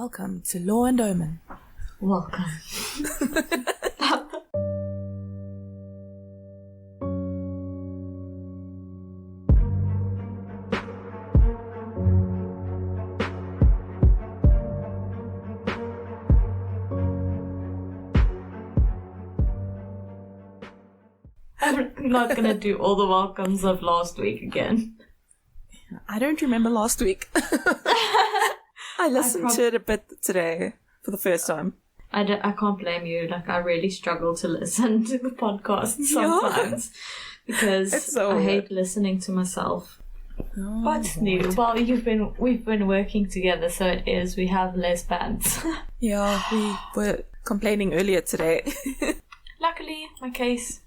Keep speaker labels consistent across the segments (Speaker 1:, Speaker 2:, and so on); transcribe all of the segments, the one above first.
Speaker 1: Welcome to Law and Omen.
Speaker 2: Welcome. I'm not going to do all the welcomes of last week again.
Speaker 1: I don't remember last week. I listened to it a bit today for the first time.
Speaker 2: I can't blame you. Like, I really struggle to listen to the podcast sometimes because I hate listening to myself.
Speaker 1: Oh,
Speaker 2: What's new? Well, we've been working together, so we have less bands.
Speaker 1: Yeah, we were complaining earlier today.
Speaker 2: Luckily, my case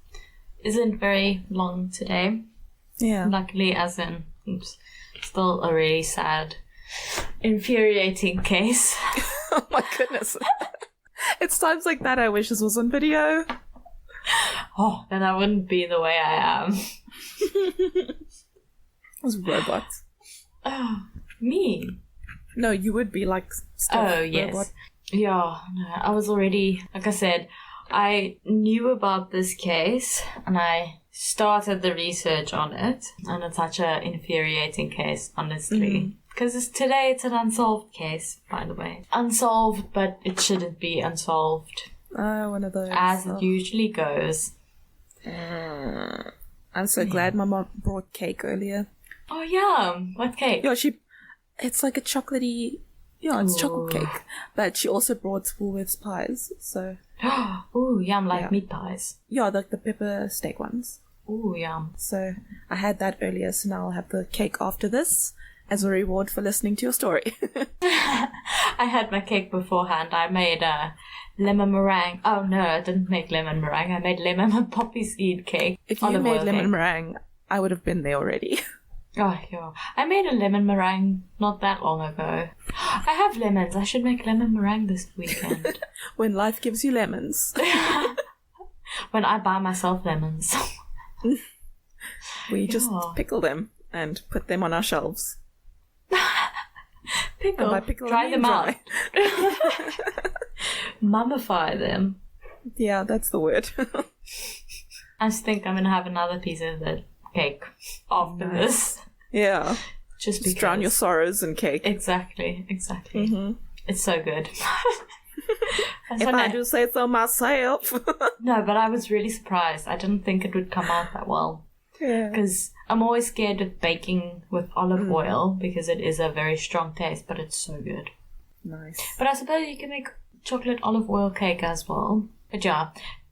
Speaker 2: isn't very long today.
Speaker 1: Yeah.
Speaker 2: Luckily, as in, still a really sad, infuriating case.
Speaker 1: Oh my goodness. It's times like that I wish this was on video.
Speaker 2: Oh, then I wouldn't be the way I am.
Speaker 1: Those robots.
Speaker 2: Oh, me?
Speaker 1: No, you would be like stuff.
Speaker 2: Oh, yes.
Speaker 1: Robot.
Speaker 2: Yeah, no, I was already, like I said, I knew about this case and I started the research on it, and it's such an infuriating case, honestly. Because today it's an unsolved case, by the way. Unsolved, but it shouldn't be unsolved.
Speaker 1: Oh, one of those.
Speaker 2: As it usually goes.
Speaker 1: I'm so glad my mom brought cake earlier.
Speaker 2: Oh, yeah. What cake?
Speaker 1: Yeah, it's like a chocolatey, it's chocolate cake. But she also brought Woolworths pies, so.
Speaker 2: Ooh, yum, like meat pies.
Speaker 1: Yeah, like the pepper steak ones.
Speaker 2: Ooh, yum.
Speaker 1: So I had that earlier, so now I'll have the cake after this as a reward for listening to your story.
Speaker 2: I had my cake beforehand. I made a lemon meringue. Oh, no, I didn't make lemon meringue. I made lemon and poppy seed cake.
Speaker 1: If you made lemon meringue, I would have been there already.
Speaker 2: Oh, yeah. I made a lemon meringue not that long ago. I have lemons. I should make lemon meringue this weekend.
Speaker 1: When life gives you lemons.
Speaker 2: When I buy myself lemons.
Speaker 1: We just pickle them and put them on our shelves.
Speaker 2: Pickle? Dry them out. Mummify them.
Speaker 1: Yeah, that's the word.
Speaker 2: I just think I'm going to have another piece of the cake after this.
Speaker 1: Yeah.
Speaker 2: Just
Speaker 1: drown your sorrows in cake.
Speaker 2: Exactly. Mm-hmm. It's so good.
Speaker 1: If I do say so myself.
Speaker 2: No, but I was really surprised. I didn't think it would come out that well.
Speaker 1: Yeah.
Speaker 2: Because I'm always scared of baking with olive oil because it is a very strong taste, but it's so good.
Speaker 1: Nice.
Speaker 2: But I suppose you can make chocolate olive oil cake as well. But yeah,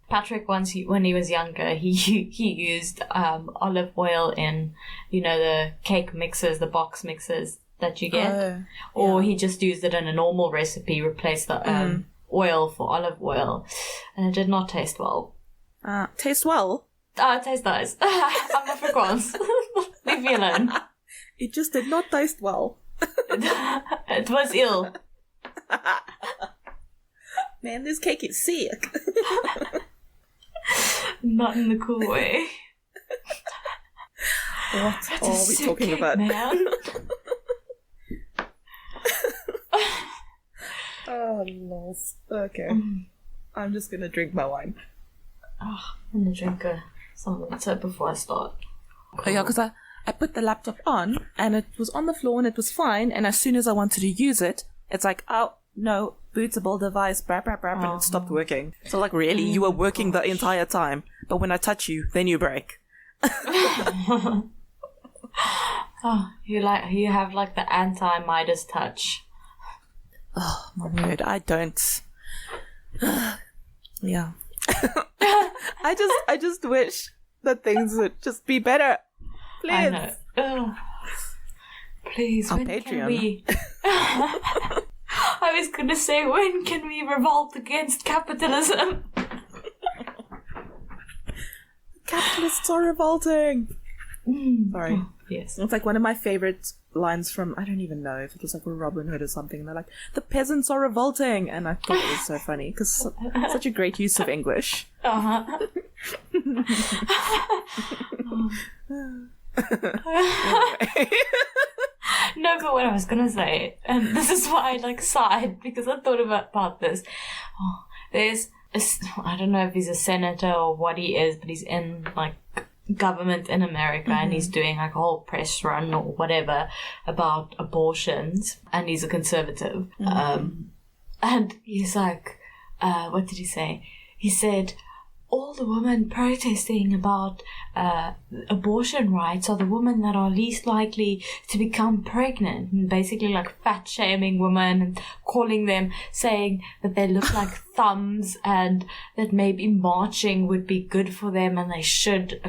Speaker 2: Patrick once, when he was younger, he used olive oil in, the cake mixes, the box mixes that you get. Or he just used it in a normal recipe, replaced the oil for olive oil. And it did not taste well.
Speaker 1: Taste well?
Speaker 2: It tastes nice. I'm Afrikaans. Leave me alone.
Speaker 1: It just did not taste well.
Speaker 2: It was ill.
Speaker 1: Man, this cake is sick.
Speaker 2: Not in the cool way.
Speaker 1: What are we talking about?
Speaker 2: Man.
Speaker 1: Oh, lols. Okay. I'm just gonna drink my wine.
Speaker 2: Oh, I'm gonna drink some water before I start.
Speaker 1: Oh, yeah, because I put the laptop on, and it was on the floor, and it was fine, and as soon as I wanted to use it, it's like, oh, no, bootable device, and it stopped working. So, like, really, you were working the entire time, but when I touch you, then you break.
Speaker 2: Oh, you have like the anti-Midas touch.
Speaker 1: Oh, my word, I don't. Yeah. I just wish that things would just be better. Please.
Speaker 2: I know. Oh. Please, when
Speaker 1: Patreon.
Speaker 2: can we... I was going to say, when can we revolt against capitalism?
Speaker 1: Capitalists are revolting. Sorry.
Speaker 2: Oh, yes.
Speaker 1: It's like one of my favorite lines from, I don't even know if it was like Robin Hood or something. They're like, the peasants are revolting. And I thought it was so funny because such a great use of English.
Speaker 2: Uh-huh. No, but what I was gonna say, and this is why I sighed, because I thought about this. Oh, there's I don't know if he's a senator or what he is, but he's in government in America, and he's doing a whole press run or whatever about abortions, and he's a conservative. And he's what did he say? He said, all the women protesting about abortion rights are the women that are least likely to become pregnant, and basically fat shaming women and calling them, saying that they look like thumbs and that maybe marching would be good for them and they should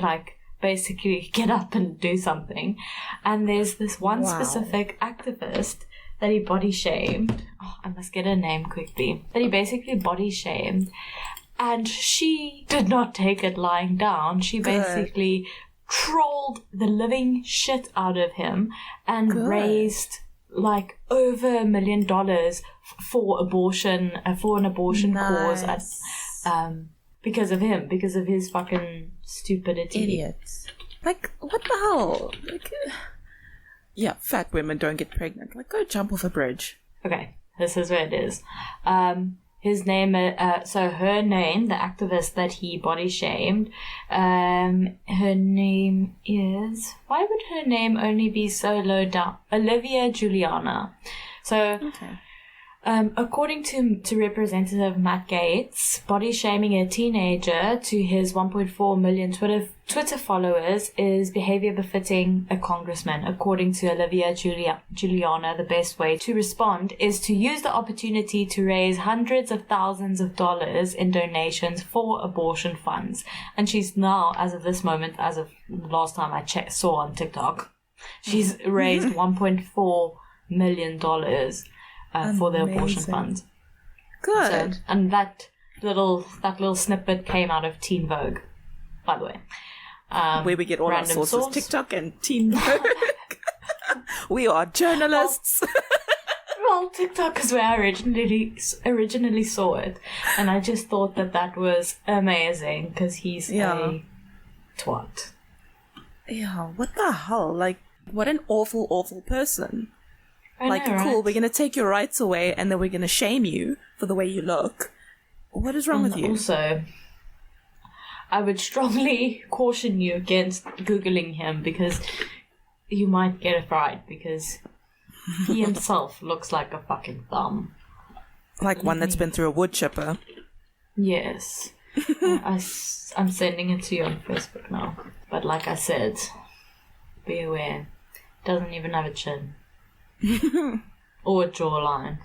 Speaker 2: basically get up and do something. And there's this one specific activist that he body shamed. Oh, I must get her name quickly. That he basically body shamed. And she did not take it lying down. She basically trolled the living shit out of him and raised over $1 million for abortion, for an abortion cause, because of him, because of his fucking stupidity.
Speaker 1: Idiots. What the hell? Yeah, fat women don't get pregnant. Go jump off a bridge.
Speaker 2: Okay, this is where it is. His name, so her name, the activist that he body shamed, her name is, why would her name only be so low down? Olivia Juliana. So, according to Representative Matt Gaetz, body shaming a teenager to his 1.4 million Twitter followers is behavior befitting a congressman. According to Olivia Juliana, the best way to respond is to use the opportunity to raise hundreds of thousands of dollars in donations for abortion funds. And she's now, as of this moment, as of last time I saw on TikTok, she's raised $1.4 million for the abortion fund.
Speaker 1: Good.
Speaker 2: So, and that little snippet came out of Teen Vogue, by the way.
Speaker 1: Where we get all our sources, TikTok and Teen Vogue. We are journalists.
Speaker 2: Well, TikTok is where I originally saw it, and I just thought that was amazing because he's a twat.
Speaker 1: Yeah, what the hell? What an awful, awful person.
Speaker 2: I know,
Speaker 1: cool,
Speaker 2: right?
Speaker 1: we're going to take your rights away and then we're going to shame you for the way you look. What is wrong with you?
Speaker 2: Also, I would strongly caution you against Googling him because you might get a fright because he himself looks like a fucking thumb.
Speaker 1: One that's been through a wood chipper.
Speaker 2: Yes. I'm sending it to you on Facebook now. But like I said, be aware. Doesn't even have a chin. Or a jawline.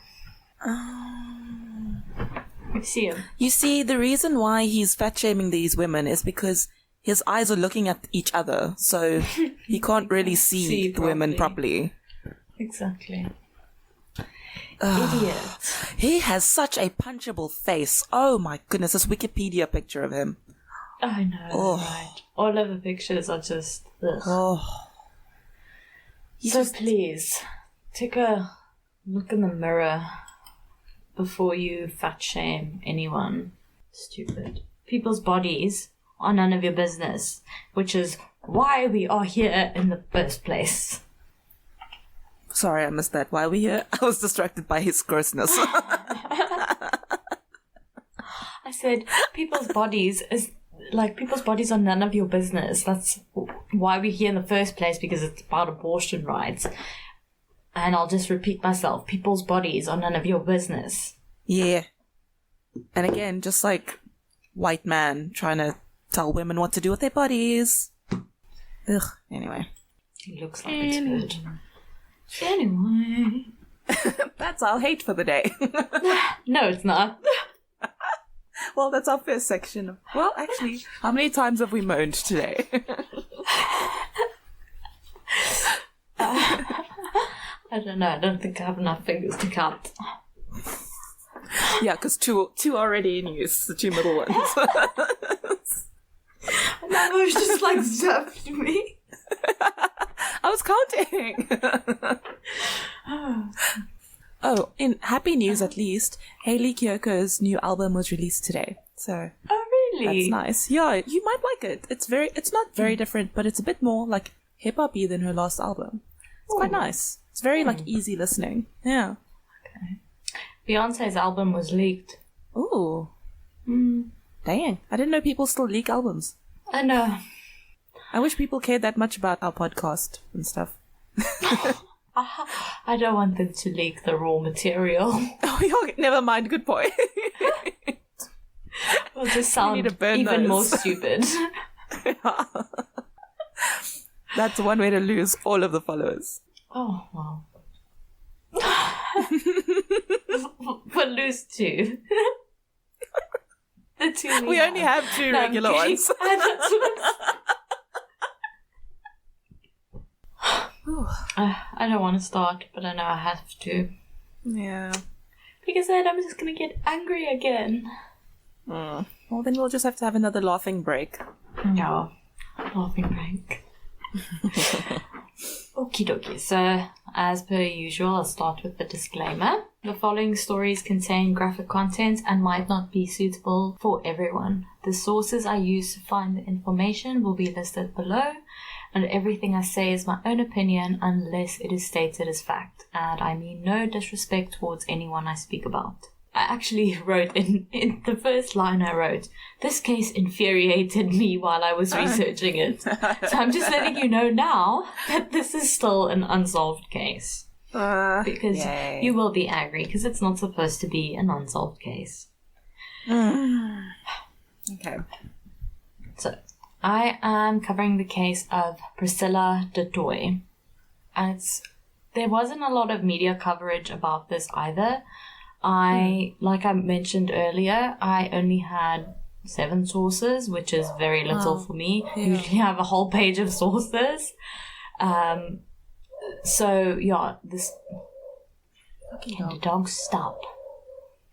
Speaker 2: You see him.
Speaker 1: You see, the reason why he's fat shaming these women is because his eyes are looking at each other, so he can't really see the women properly.
Speaker 2: Exactly. Idiot.
Speaker 1: He has such a punchable face. Oh my goodness, this Wikipedia picture of him.
Speaker 2: I know, right? All of the pictures are just this. So please, take a look in the mirror before you fat shame anyone. Stupid. People's bodies are none of your business, which is why we are here in the first place.
Speaker 1: Sorry, I missed that. Why are we here? I was distracted by his grossness.
Speaker 2: I said people's bodies are none of your business. That's why we're here in the first place, because it's about abortion rights. And I'll just repeat myself. People's bodies are none of your business.
Speaker 1: Yeah. And again, just like white man trying to tell women what to do with their bodies. Ugh. Anyway.
Speaker 2: It looks like it's good. Anyway.
Speaker 1: That's our hate for the day.
Speaker 2: No, it's not.
Speaker 1: Well, that's our first section. Well, actually, how many times have we moaned today?
Speaker 2: I don't know. I don't think I have enough fingers to count.
Speaker 1: Yeah, because two already in use, the two middle ones.
Speaker 2: And that was just like zapped me.
Speaker 1: I was counting. Oh, in happy news at least, Hayley Kyoko's new album was released today. So
Speaker 2: oh really?
Speaker 1: That's nice. Yeah, you might like it. It's not very different, but it's a bit more like hip-hoppy than her last album. It's quite nice. It's very, like, easy listening. Yeah.
Speaker 2: Okay. Beyonce's album was leaked.
Speaker 1: Ooh.
Speaker 2: Mm.
Speaker 1: Dang. I didn't know people still leak albums.
Speaker 2: I know.
Speaker 1: I wish people cared that much about our podcast and stuff.
Speaker 2: I don't want them to leak the raw material.
Speaker 1: Oh, never mind. Good point.
Speaker 2: We'll just sound even more stupid.
Speaker 1: Yeah. That's one way to lose all of the followers.
Speaker 2: Oh, wow. We'll lose 2. The 2
Speaker 1: we only have 2 regular ones.
Speaker 2: I don't want to start, but I know I have to.
Speaker 1: Yeah.
Speaker 2: Because then I'm just going to get angry again.
Speaker 1: Well, then we'll just have to have another laughing break.
Speaker 2: No. Laughing break. Okie dokie. So, as per usual, I'll start with the disclaimer. The following stories contain graphic content and might not be suitable for everyone. The sources I use to find the information will be listed below, and everything I say is my own opinion unless it is stated as fact, and I mean no disrespect towards anyone I speak about. I actually wrote in the first line I wrote, this case infuriated me while I was researching it. So I'm just letting you know now that this is still an unsolved case. Because you will be angry because it's not supposed to be an unsolved case.
Speaker 1: Okay.
Speaker 2: So, I am covering the case of Priscilla du Toit. And there wasn't a lot of media coverage about this either. Like I mentioned earlier, I only had 7 sources, which is very little for me. Yeah. Usually I have a whole page of sources. So, yeah, this... Can the dogs stop?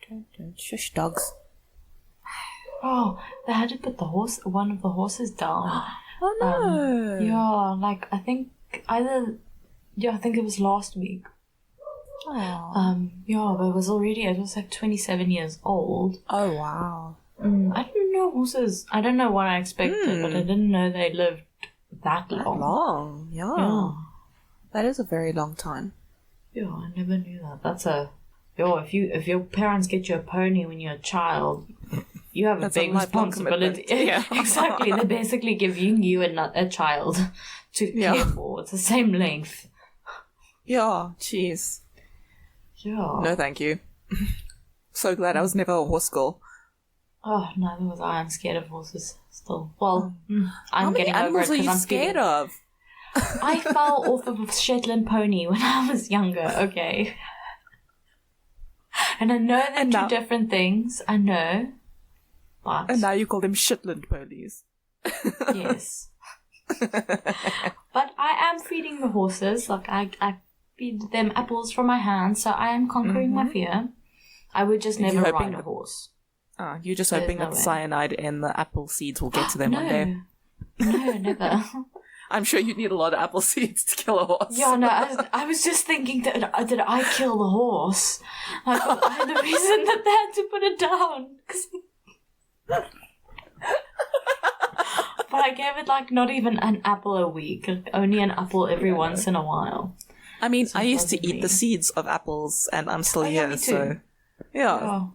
Speaker 1: Don't shush dogs.
Speaker 2: Oh, they had to put one of the horses down.
Speaker 1: Oh, no.
Speaker 2: Yeah, like, I think I think it was last week.
Speaker 1: Oh.
Speaker 2: Yeah, but it was like 27 years old.
Speaker 1: Oh, wow.
Speaker 2: I didn't know horses. I don't know what I expected, but I didn't know they lived that long.
Speaker 1: Yeah. That is a very long time.
Speaker 2: Yeah, I never knew that. That's if your parents get you a pony when you're a child, you have a big responsibility.
Speaker 1: Yeah.
Speaker 2: Exactly. They're basically giving you a child to care for. It's the same length.
Speaker 1: Yeah, jeez.
Speaker 2: Yeah.
Speaker 1: No, thank you. So glad I was never a horse girl.
Speaker 2: Oh, neither was I. I'm scared of horses still. Well, I'm getting
Speaker 1: over it
Speaker 2: because I'm
Speaker 1: scared of.
Speaker 2: I fell off of a Shetland pony when I was younger, okay? And I know they're 2 different things. I know. But...
Speaker 1: And now you call them Shetland ponies.
Speaker 2: Yes. But I am feeding the horses. Like, I feed them apples from my hand, so I am conquering my fear. I would just never ride a horse.
Speaker 1: Oh, you're just hoping that the cyanide in the apple seeds will get to them one day.
Speaker 2: No, never.
Speaker 1: I'm sure you'd need a lot of apple seeds to kill a horse.
Speaker 2: Yeah, no, I was just thinking that did I kill the horse? Like, the reason that they had to put it down. But I gave it, like, not even an apple a week. Only an apple every once in a while.
Speaker 1: I mean, I used to eat the seeds of apples, and I'm still here,
Speaker 2: me
Speaker 1: so...
Speaker 2: too.
Speaker 1: Yeah.
Speaker 2: Oh.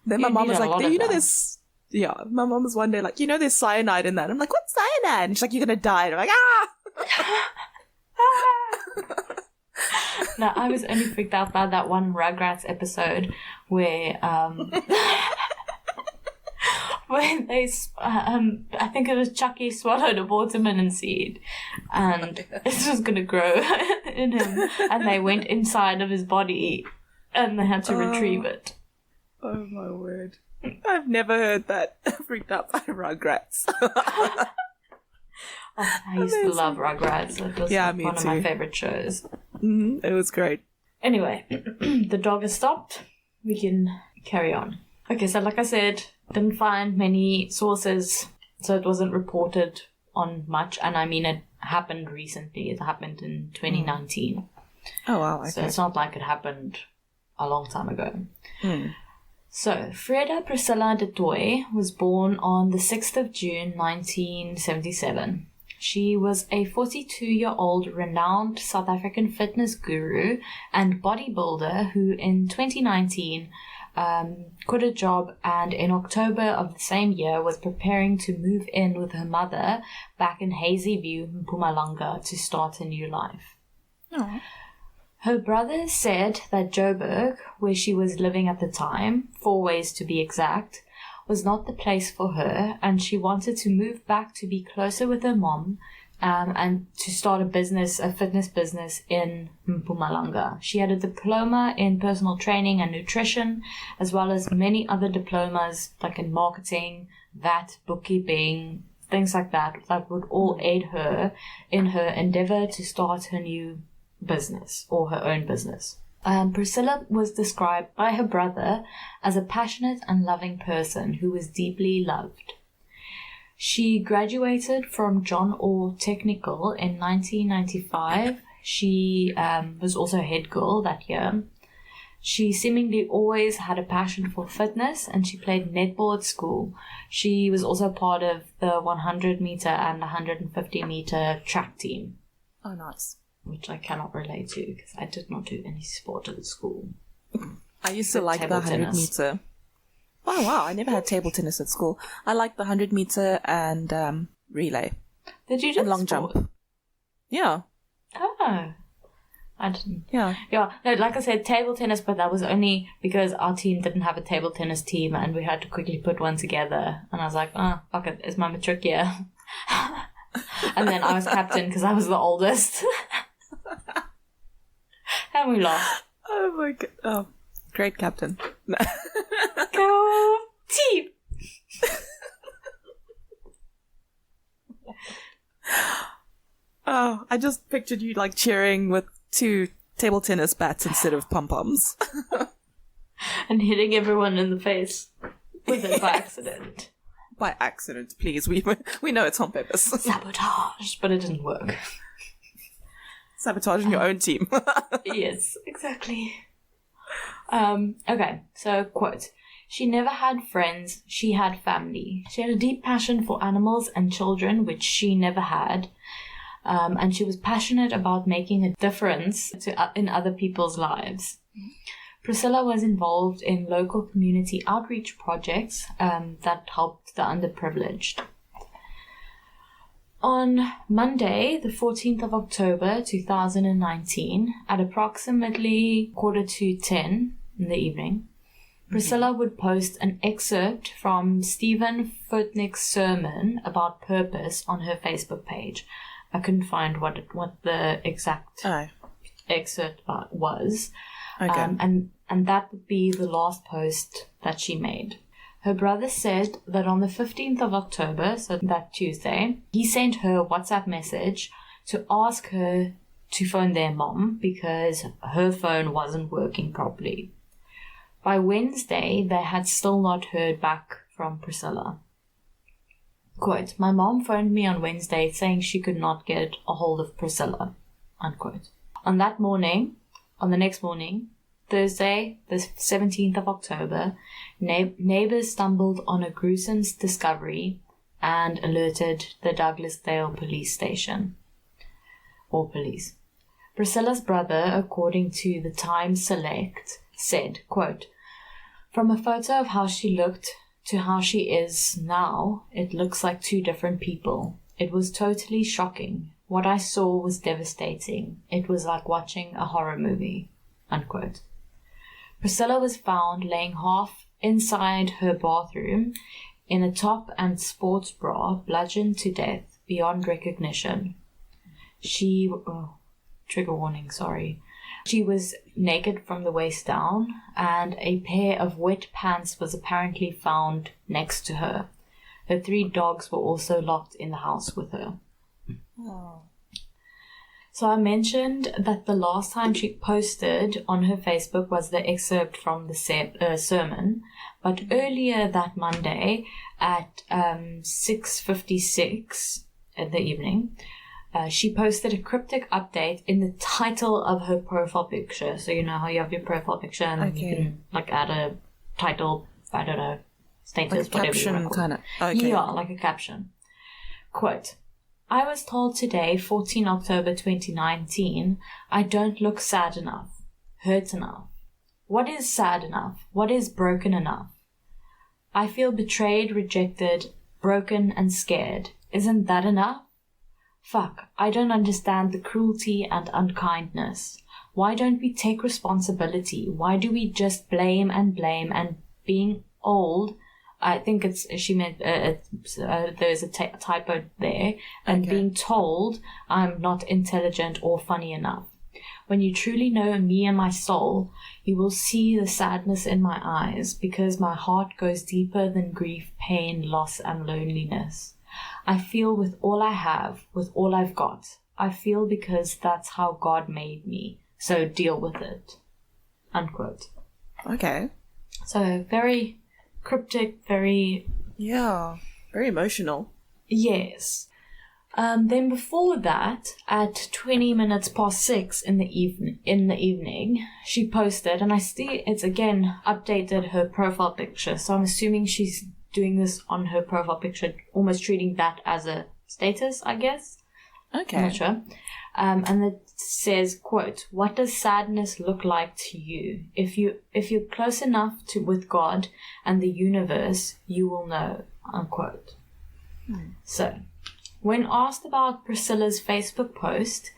Speaker 1: Then my mom was like, you know this... Yeah, my mom was one day like, you know there's cyanide in that. I'm like, what's cyanide? And she's like, you're going to die. And I'm like,
Speaker 2: No, I was only freaked out by that one Rugrats episode where... when they, I think it was Chucky swallowed a watermelon seed and it was going to grow in him and they went inside of his body and they had to retrieve it.
Speaker 1: Oh my word. I've never heard that. Freaked out by Rugrats.
Speaker 2: I used to love Rugrats. It was one of my favourite shows.
Speaker 1: It was great.
Speaker 2: Anyway, the dog has stopped. We can carry on. Okay, so like I said, didn't find many sources, so it wasn't reported on much. And I mean, it happened recently. It happened in 2019.
Speaker 1: Oh, wow. Okay.
Speaker 2: So it's not like it happened a long time ago. So, Freda Priscilla du Toit was born on the 6th of June, 1977. She was a 42-year-old renowned South African fitness guru and bodybuilder who in 2019 quit a job and in October of the same year was preparing to move in with her mother back in Hazyview, Mpumalanga, to start a new life.
Speaker 1: Aww.
Speaker 2: Her brother said that Joburg, where she was living at the time, 4 Ways to be exact, was not the place for her, and she wanted to move back to be closer with her mom and to start a fitness business in Mpumalanga. She had a diploma in personal training and nutrition, as well as many other diplomas like in marketing, VAT, bookkeeping, things like that would all aid her in her endeavor to start her new business or her own business. Priscilla was described by her brother as a passionate and loving person who was deeply loved. She graduated from John Orr Technical in 1995. She was also head girl that year. She seemingly always had a passion for fitness and she played netball at school. She was also part of the 100 meter and 150 meter track team.
Speaker 1: Oh, nice.
Speaker 2: Which I cannot relate to because I did not do any sport at school.
Speaker 1: I used to like the 100 meter. Oh, wow. I never had table tennis at school. I liked the 100 meter and relay.
Speaker 2: Did you do
Speaker 1: and long
Speaker 2: sport?
Speaker 1: jump? Yeah.
Speaker 2: Oh. I didn't.
Speaker 1: Yeah.
Speaker 2: Yeah. No, like I said, table tennis, but that was only because our team didn't have a table tennis team and we had to quickly put one together. And I was like, fuck it. It's my matric year. And then I was captain because I was the oldest. And we lost.
Speaker 1: Oh my god. Oh, great captain.
Speaker 2: Go team!
Speaker 1: Oh, I just pictured you like cheering with 2 table tennis bats instead of pom-poms.
Speaker 2: And hitting everyone in the face with it by accident.
Speaker 1: By accident, please. We know it's on purpose.
Speaker 2: Sabotage, but it didn't work.
Speaker 1: Sabotaging your own team.
Speaker 2: Yes, exactly. Okay, so quote. She never had friends, she had family. She had a deep passion for animals and children, which she never had. And she was passionate about making a difference in other people's lives. Priscilla was involved in local community outreach projects that helped the underprivileged. On Monday, the 14th of October 2019, at approximately 9:45 in the evening, Priscilla would post an excerpt from Stephen Furtick's sermon about purpose on her Facebook page. I couldn't find what the exact excerpt was.
Speaker 1: Okay.
Speaker 2: And that would be the last post that she made. Her brother said that on the 15th of October, so that Tuesday, he sent her a WhatsApp message to ask her to phone their mom because her phone wasn't working properly. By Wednesday, they had still not heard back from Priscilla. Quote, my mom phoned me on Wednesday saying she could not get a hold of Priscilla. Unquote. On the next morning, Thursday, the 17th of October, neighbors stumbled on a gruesome discovery and alerted the Douglasdale police station. Or police. Priscilla's brother, according to the Times Select, said, quote, from a photo of how she looked to how she is now, it looks like 2 different people. It was totally shocking. What I saw was devastating. It was like watching a horror movie. Unquote. Priscilla was found laying half inside her bathroom in a top and sports bra, bludgeoned to death beyond recognition. Trigger warning, sorry. She was naked from the waist down, and a pair of wet pants was apparently found next to her. Her 3 dogs were also locked in the house with her.
Speaker 1: Oh.
Speaker 2: So I mentioned that the last time she posted on her Facebook was the excerpt from the sermon, but earlier that Monday at 6:56 in the evening, she posted a cryptic update in the title of her profile picture. So you know how you have your profile picture and you can like add a title, I don't know, status,
Speaker 1: like a
Speaker 2: whatever
Speaker 1: caption
Speaker 2: you want to call it.
Speaker 1: Okay.
Speaker 2: Yeah, like a caption. Quote, I was told today, 14 October 2019, I don't look sad enough, hurt enough. What is sad enough? What is broken enough? I feel betrayed, rejected, broken and scared. Isn't that enough? Fuck, I don't understand the cruelty and unkindness. Why don't we take responsibility? Why do we just blame and being old? I think she meant, there's a typo there. And being told I'm not intelligent or funny enough. When you truly know me and my soul, you will see the sadness in my eyes because my heart goes deeper than grief, pain, loss, and loneliness. I feel with all I have, with all I've got. I feel because that's how God made me. So deal with it. Unquote.
Speaker 1: Okay.
Speaker 2: So very cryptic, very...
Speaker 1: Yeah, very emotional.
Speaker 2: Yes. Then before that, at 6:20 in the evening, she posted, and I see it's again updated her profile picture. So I'm assuming she's doing this on her profile picture, almost treating that as a status, I guess.
Speaker 1: Okay.
Speaker 2: I'm not sure. And it says, quote, "What does sadness look like to you? If you're close enough with God and the universe, you will know," unquote. So, when asked about Priscilla's Facebook post,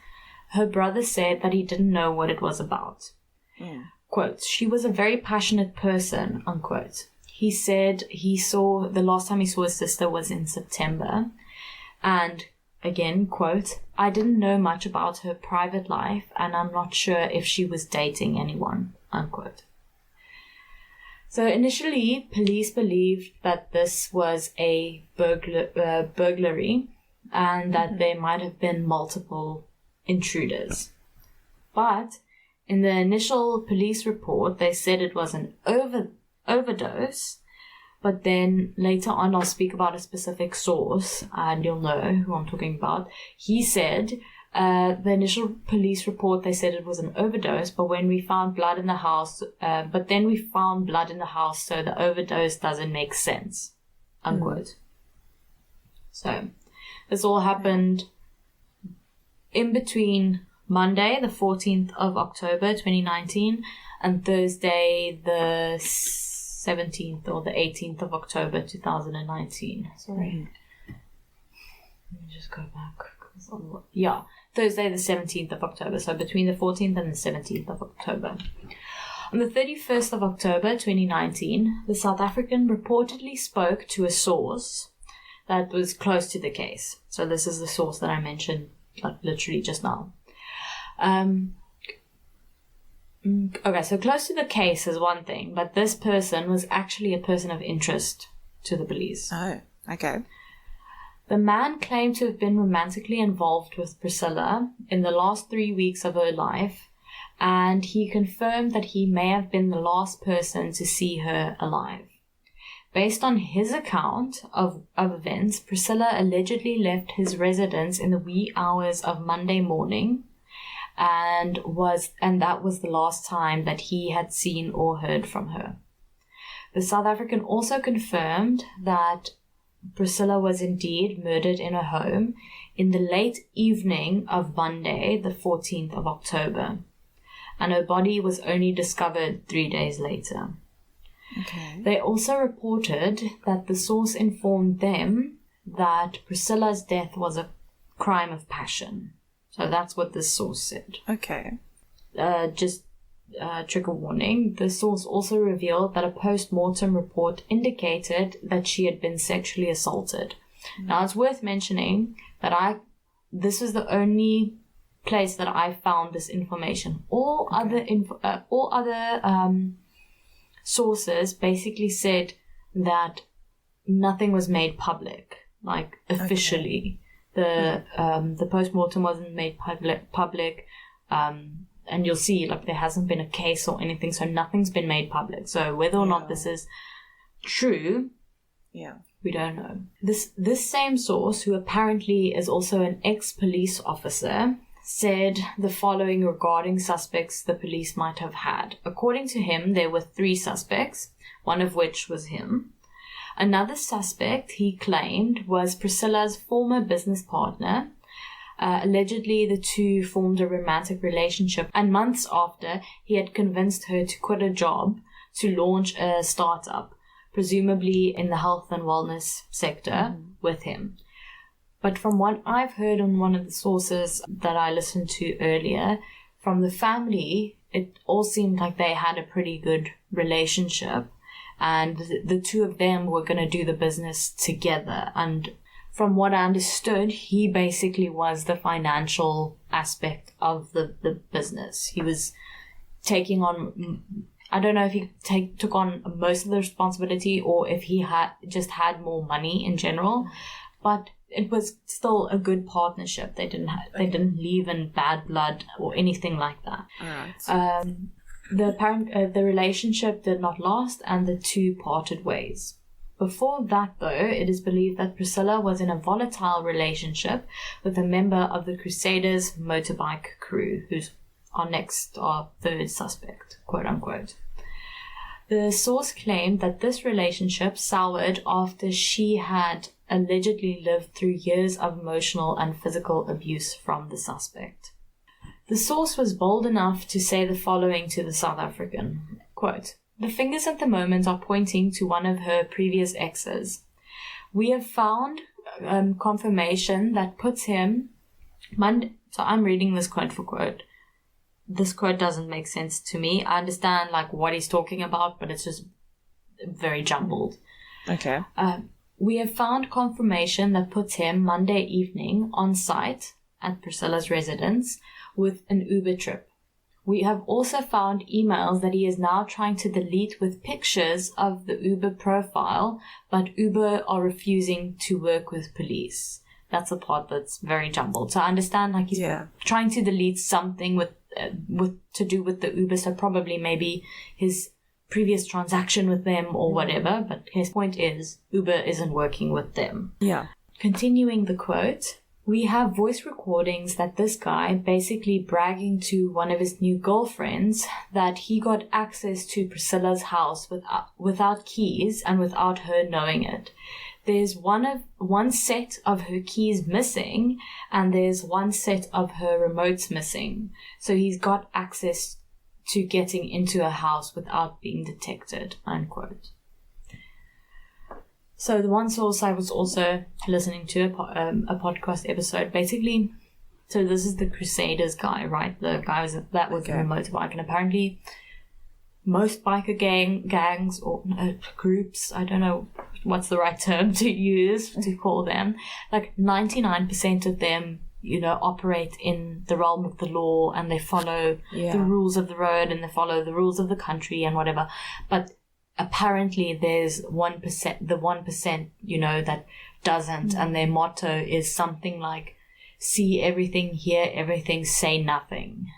Speaker 2: her brother said that he didn't know what it was about. Quote, "She was a very passionate person," unquote. He said the last time he saw his sister was in September. And again, quote, "I didn't know much about her private life and I'm not sure if she was dating anyone," unquote. So initially, police believed that this was a burglary and that there might have been multiple intruders. But in the initial police report, they said it was an overdose. But then later on, I'll speak about a specific source and you'll know who I'm talking about. He said the initial police report, they said it was an overdose, but when we found blood in the house, so the overdose doesn't make sense, unquote. So this all happened in between Monday, the 14th of October, 2019, and Thursday, the 17th or the 18th of October 2019. Sorry. Let me just go back. Yeah, Thursday the 17th of October. So between the 14th and the 17th of October. On the 31st of October 2019, the South African reportedly spoke to a source that was close to the case. So this is the source that I mentioned literally just now. Okay, so close to the case is one thing, but this person was actually a person of interest to the police.
Speaker 1: Oh, okay.
Speaker 2: The man claimed to have been romantically involved with Priscilla in the last 3 weeks of her life, and he confirmed that he may have been the last person to see her alive. Based on his account of events, Priscilla allegedly left his residence in the wee hours of Monday morning, and that was the last time that he had seen or heard from her. The South African also confirmed that Priscilla was indeed murdered in her home in the late evening of Monday, the 14th of October, and her body was only discovered 3 days later.
Speaker 1: Okay.
Speaker 2: They also reported that the source informed them that Priscilla's death was a crime of passion. So that's what this source said.
Speaker 1: Okay.
Speaker 2: Trigger warning, the source also revealed that a post-mortem report indicated that she had been sexually assaulted. Now, it's worth mentioning that this is the only place that I found this information. All other sources basically said that nothing was made public, like officially. The post-mortem wasn't made public. And you'll see, like, there hasn't been a case or anything, so nothing's been made public. So whether or not this is true, we don't know. This same source, who apparently is also an ex-police officer, said the following regarding suspects the police might have had. According to him, there were 3 suspects, one of which was him. Another suspect, he claimed, was Priscilla's former business partner. Allegedly, the two formed a romantic relationship, and months after, he had convinced her to quit a job to launch a startup, presumably in the health and wellness sector, with him. But from what I've heard on one of the sources that I listened to earlier, from the family, it all seemed like they had a pretty good relationship, and the two of them were going to do the business together. And from what I understood, he basically was the financial aspect of the business. He was taking on, I don't know if he took on most of the responsibility or if he had more money in general, but it was still a good partnership. They didn't leave in bad blood or anything like that.
Speaker 1: All right.
Speaker 2: The relationship did not last, and the two parted ways. Before that, though, it is believed that Priscilla was in a volatile relationship with a member of the Crusaders motorbike crew, who's our third suspect, quote unquote. The source claimed that this relationship soured after she had allegedly lived through years of emotional and physical abuse from the suspect. The source was bold enough to say the following to the South African, quote, "The fingers at the moment are pointing to one of her previous exes. We have found confirmation that puts him..." So I'm reading this quote for quote. This quote doesn't make sense to me. I understand what he's talking about, but it's just very jumbled.
Speaker 1: Okay.
Speaker 2: "We have found confirmation that puts him Monday evening on site at Priscilla's residence with an Uber trip. We have also found emails that he is now trying to delete with pictures of the Uber profile, but Uber are refusing to work with police." That's the part that's very jumbled. So I understand he's trying to delete something with to do with the Uber, so probably maybe his previous transaction with them or whatever, but his point is Uber isn't working with them.
Speaker 1: Yeah.
Speaker 2: Continuing the quote, "We have voice recordings that this guy basically bragging to one of his new girlfriends that he got access to Priscilla's house without keys and without her knowing it. There's one set of her keys missing, and there's one set of her remotes missing. So he's got access to getting into a house without being detected," unquote. So the one source I was also listening to, a podcast episode, basically, so this is the Crusaders guy, right? The guy that was in a motorbike, and apparently most biker gangs or groups, I don't know what's the right term to use to call them, 99% of them, operate in the realm of the law, and they follow the rules of the road, and they follow the rules of the country and whatever. But apparently there's 1%, the 1%, that doesn't, and their motto is something like, "See everything, hear everything, say nothing.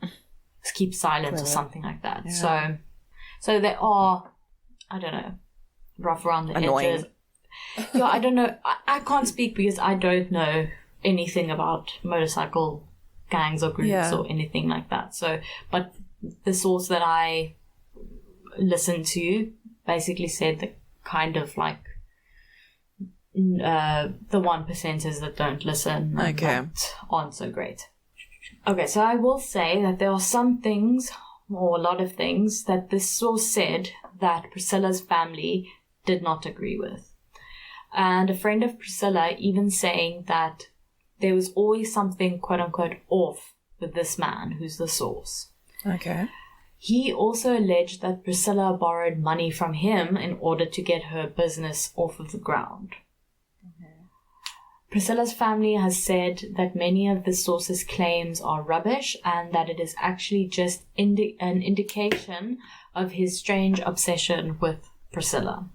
Speaker 2: Just keep silent," or something like that. Yeah. So they are, I don't know, rough around the edges. Yeah, I don't know. I can't speak because I don't know anything about motorcycle gangs or groups or anything like that. So, but the source that I listened to basically said that kind of the 1%ers that don't listen aren't so great. Okay, so I will say that there are some things, or a lot of things, that this source said that Priscilla's family did not agree with. And a friend of Priscilla even saying that there was always something, quote unquote, off with this man who's the source.
Speaker 1: Okay.
Speaker 2: He also alleged that Priscilla borrowed money from him in order to get her business off of the ground. Priscilla's family has said that many of the source's claims are rubbish and that it is actually just an indication of his strange obsession with Priscilla.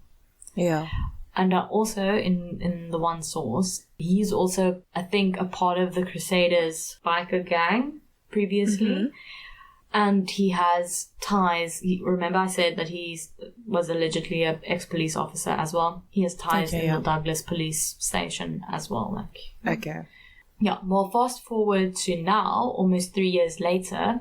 Speaker 1: Yeah.
Speaker 2: And also, in the one source, he's also, I think, a part of the Crusaders biker gang previously. Mm-hmm. And he has ties. Remember I said that he was allegedly an ex-police officer as well. He has ties in the Douglas police station as well.
Speaker 1: Okay.
Speaker 2: Yeah, well, fast forward to now, almost 3 years later,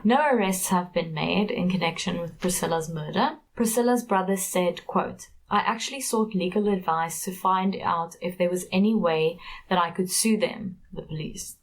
Speaker 2: no arrests have been made in connection with Priscilla's murder. Priscilla's brother said, quote, I actually sought legal advice to find out if there was any way that I could sue them, the police.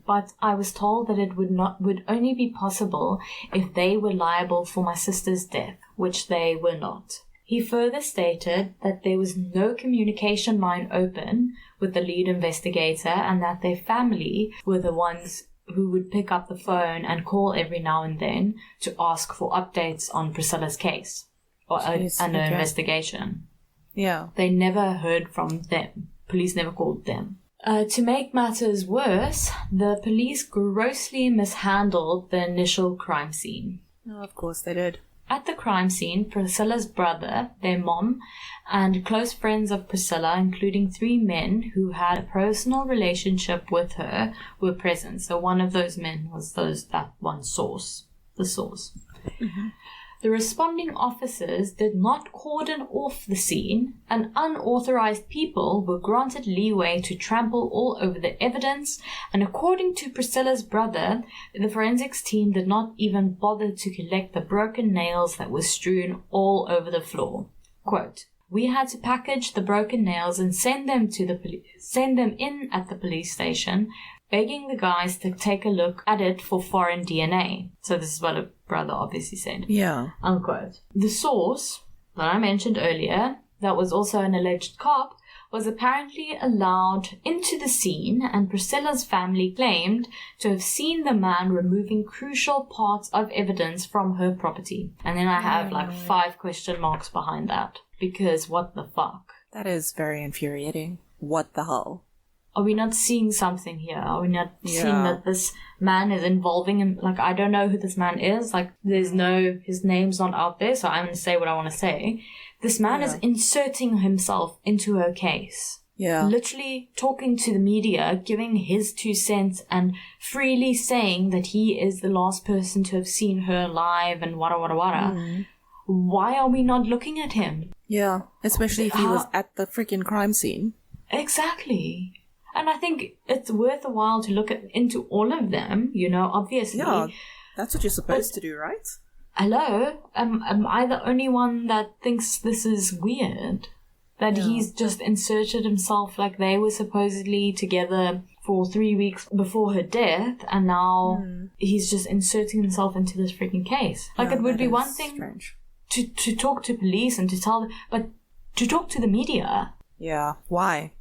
Speaker 2: But I was told that it would only be possible if they were liable for my sister's death, which they were not. He further stated that there was no communication line open with the lead investigator and that their family were the ones who would pick up the phone and call every now and then to ask for updates on Priscilla's case or an investigation.
Speaker 1: Yeah.
Speaker 2: They never heard from them. Police never called them. To make matters worse, the police grossly mishandled the initial crime scene.
Speaker 1: Oh, of course they did.
Speaker 2: At the crime scene, Priscilla's brother, their mom, and close friends of Priscilla, including 3 men who had a personal relationship with her, were present. So one of those men was that one source, the source. Mm-hmm. The responding officers did not cordon off the scene, and unauthorized people were granted leeway to trample all over the evidence, and according to Priscilla's brother, the forensics team did not even bother to collect the broken nails that were strewn all over the floor. Quote, "We had to package the broken nails and send them in at the police station, begging the guys to take a look at it for foreign DNA." So this is what a brother obviously said.
Speaker 1: Yeah.
Speaker 2: Unquote. The source that I mentioned earlier, that was also an alleged cop, was apparently allowed into the scene, and Priscilla's family claimed to have seen the man removing crucial parts of evidence from her property. And then I have like 5 question marks behind that, because what the fuck?
Speaker 1: That is very infuriating. What the hell?
Speaker 2: Are we not seeing something here? Are we not seeing that this man is involving him? Like, I don't know who this man is. Like, his name's not out there, so I'm going to say what I want to say. This man is inserting himself into her case. Yeah. Literally talking to the media, giving his 2 cents, and freely saying that he is the last person to have seen her live and wada wada wada. Why are we not looking at him?
Speaker 1: Yeah, especially if he was at the freaking crime scene.
Speaker 2: Exactly. And I think it's worth a while to look into all of them, obviously.
Speaker 1: Yeah, that's what you're supposed to do, right?
Speaker 2: Hello? Am I the only one that thinks this is weird? That he's just inserted himself, like they were supposedly together for 3 weeks before her death, and now he's just inserting himself into this freaking case. Like, it would be one thing to talk to police and to tell them, but to talk to the media.
Speaker 1: Yeah, why?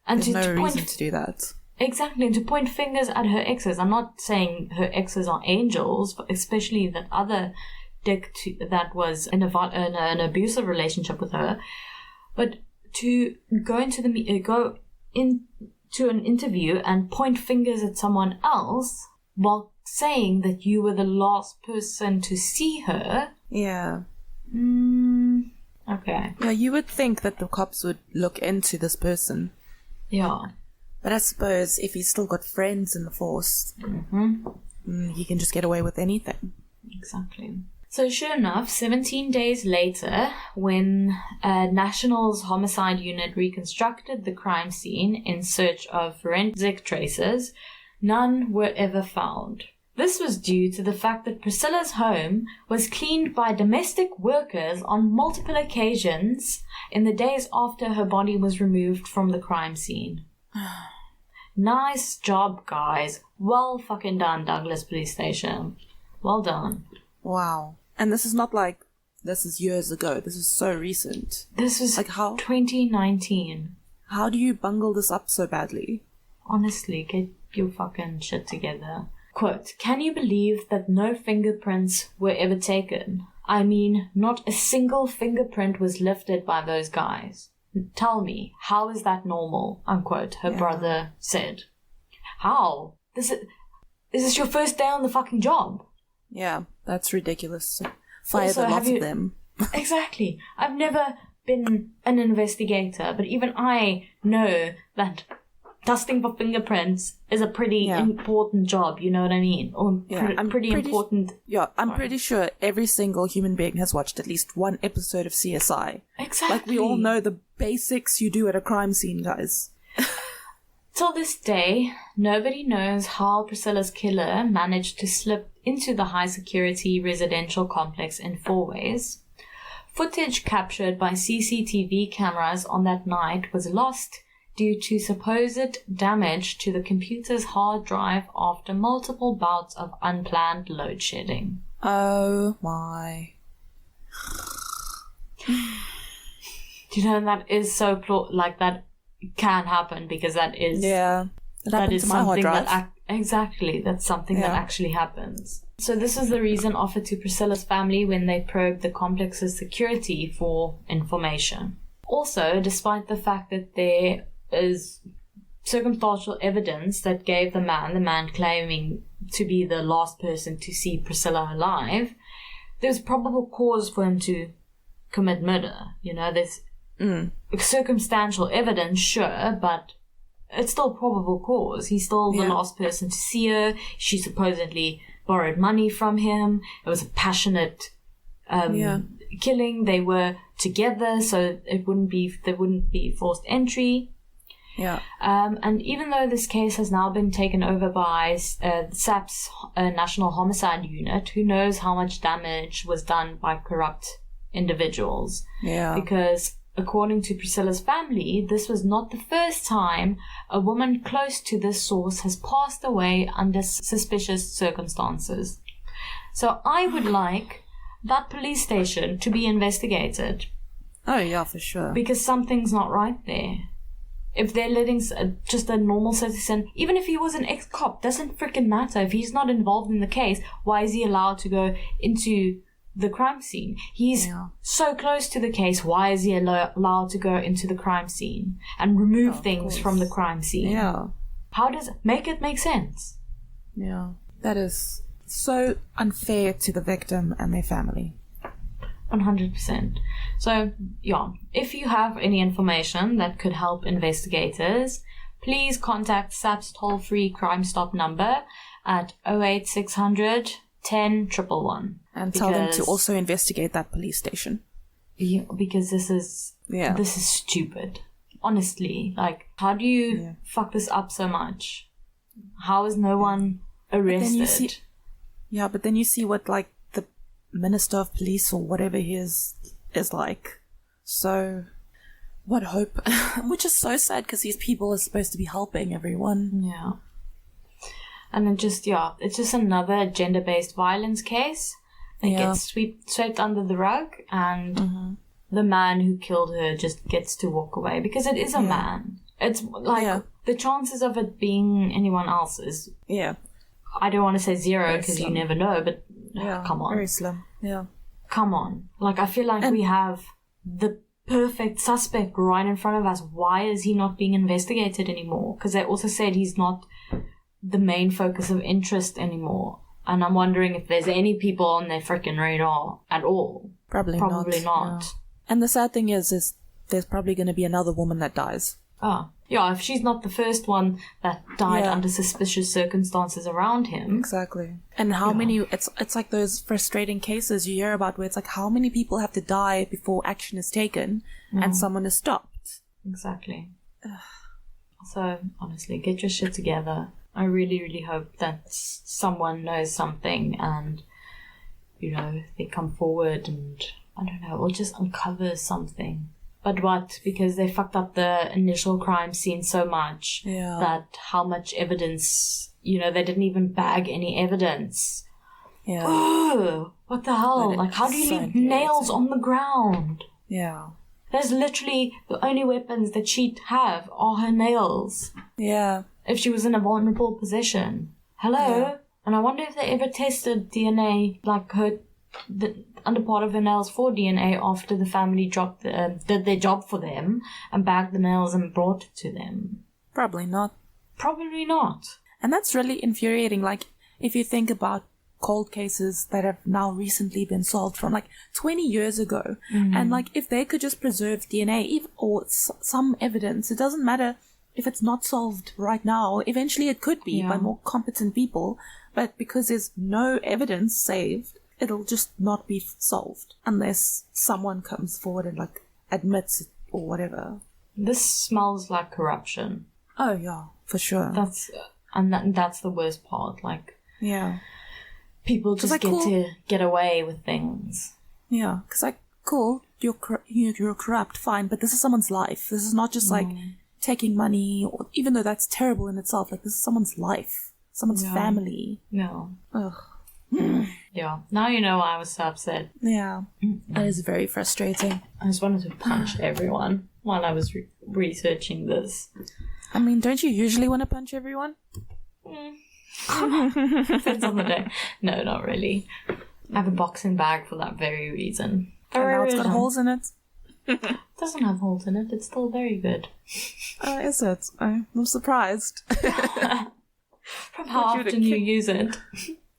Speaker 2: And
Speaker 1: there's no reason to do that.
Speaker 2: Exactly, and to point fingers at her exes. I'm not saying her exes are angels, but especially that other dick that was in an abusive relationship with her. But to go into an interview and point fingers at someone else while saying that you were the last person to see her.
Speaker 1: Yeah.
Speaker 2: Okay.
Speaker 1: Yeah, you would think that the cops would look into this person.
Speaker 2: Yeah.
Speaker 1: But I suppose if he's still got friends in the force, he can just get away with anything.
Speaker 2: Exactly. So sure enough, 17 days later, when National's homicide unit reconstructed the crime scene in search of forensic traces, none were ever found. This was due to the fact that Priscilla's home was cleaned by domestic workers on multiple occasions in the days after her body was removed from the crime scene. Nice job, guys. Well fucking done, Douglas Police Station. Well done.
Speaker 1: Wow. And this is not like, this is years ago. This is so recent.
Speaker 2: This was like 2019.
Speaker 1: How do you bungle this up so badly?
Speaker 2: Honestly, get your fucking shit together. Quote, "Can you believe that no fingerprints were ever taken? I mean, not a single fingerprint was lifted by those guys. Tell me, how is that normal?" Unquote, her brother said. How? Is this your first day on the fucking job?
Speaker 1: Yeah, that's ridiculous. Fire the lot of them.
Speaker 2: Exactly. I've never been an investigator, but even I know that testing for fingerprints is a pretty important job, you know what I mean? Or I'm pretty important.
Speaker 1: I'm pretty sure every single human being has watched at least one episode of CSI.
Speaker 2: Exactly.
Speaker 1: Like, we all know the basics you do at a crime scene, guys.
Speaker 2: Till this day, nobody knows how Priscilla's killer managed to slip into the high-security residential complex in 4 ways. Footage captured by CCTV cameras on that night was lost due to supposed damage to the computer's hard drive after multiple bouts of unplanned load shedding.
Speaker 1: Oh my.
Speaker 2: Do you know that is so that can happen, because that is that is something that exactly that's something that actually happens. So this is the reason offered to Priscilla's family when they probed the complex's security for information. Also, despite the fact that there is circumstantial evidence that gave the man claiming to be the last person to see Priscilla alive, there's probable cause for him to commit murder. You know, there's circumstantial evidence, sure, but it's still probable cause. He's still the last person to see her. She supposedly borrowed money from him. It was a passionate killing. They were together, so there wouldn't be forced entry.
Speaker 1: Yeah.
Speaker 2: And even though this case has now been taken over by SAP's National Homicide Unit, who knows how much damage was done by corrupt individuals.
Speaker 1: Yeah.
Speaker 2: Because according to Priscilla's family, this was not the first time a woman close to this source has passed away under suspicious circumstances. So I would like that police station to be investigated.
Speaker 1: Oh, yeah, for sure.
Speaker 2: Because something's not right there. If they're letting just a normal citizen, even if he was an ex-cop, doesn't freaking matter. If he's not involved in the case, why is he allowed to go into the crime scene? He's so close to the case. Why is he allowed to go into the crime scene and remove things from the crime scene?
Speaker 1: Yeah.
Speaker 2: How does it make sense?
Speaker 1: Yeah. That is so unfair to the victim and their family.
Speaker 2: 100%. So, yeah, if you have any information that could help investigators, please contact SAP's toll-free Crime Stop number at 08600 10 111.
Speaker 1: And tell them to also investigate that police station.
Speaker 2: Yeah, because this is stupid. Honestly, like, how do you fuck this up so much? How is no one arrested?
Speaker 1: But then you see what, like, the Minister of Police or whatever he is like. So, what hope? Which is so sad, because these people are supposed to be helping everyone.
Speaker 2: Yeah. And it just, it's just another gender-based violence case that gets swept under the rug, and the man who killed her just gets to walk away, because it is a man. It's like, the chances of it being anyone else is... Yeah. I don't want to say zero, because you never know, but come on.
Speaker 1: Very slim. Yeah.
Speaker 2: Come on. Like, I feel like we have the perfect suspect right in front of us. Why is he not being investigated anymore? Because they also said he's not the main focus of interest anymore. And I'm wondering if there's any people on their freaking radar at all. Probably not.
Speaker 1: Yeah. And the sad thing is there's probably going to be another woman that dies.
Speaker 2: Oh. Yeah, if she's not the first one that died under suspicious circumstances around him.
Speaker 1: Exactly. And how many... It's like those frustrating cases you hear about where it's like, how many people have to die before action is taken and someone is stopped? Exactly.
Speaker 2: So, honestly, get your shit together. I really, really hope that someone knows something and, they come forward and, I don't know, or just uncover something. But what? Because they fucked up the initial crime scene so much that how much evidence, they didn't even bag any evidence. Yeah. Oh, what the hell? Like, how do you leave nails on the ground? Yeah. There's literally the only weapons that she'd have are her nails. Yeah. If she was in a vulnerable position. Hello? Yeah. And I wonder if they ever tested DNA, like the under part of her nails for DNA after the family did their job for them and bagged the nails and brought it to them.
Speaker 1: Probably not.
Speaker 2: Probably not.
Speaker 1: And that's really infuriating. Like, if you think about cold cases that have now recently been solved from like 20 years ago, and like if they could just preserve DNA or some evidence, it doesn't matter if it's not solved right now. Eventually it could be by more competent people, but because there's no evidence saved, it'll just not be solved unless someone comes forward and like admits it or whatever.
Speaker 2: This smells like corruption.
Speaker 1: Oh yeah, for sure.
Speaker 2: That's the worst part. Like, people just get away with things.
Speaker 1: Yeah, because like, cool, you're corrupt, fine, but this is someone's life. This is not just like taking money, or, even though that's terrible in itself. Like, this is someone's life, someone's family.
Speaker 2: No.
Speaker 1: Ugh.
Speaker 2: Yeah. Now you know why I was so upset.
Speaker 1: Yeah. That is very frustrating.
Speaker 2: I just wanted to punch everyone while I was researching this.
Speaker 1: I mean, don't you usually want to punch everyone?
Speaker 2: Depends on the day. No, not really. I have a boxing bag for that very reason.
Speaker 1: And now it's got holes in it.
Speaker 2: It doesn't have holes in it. It's still very good.
Speaker 1: Is it? I'm surprised.
Speaker 2: From how often you use it.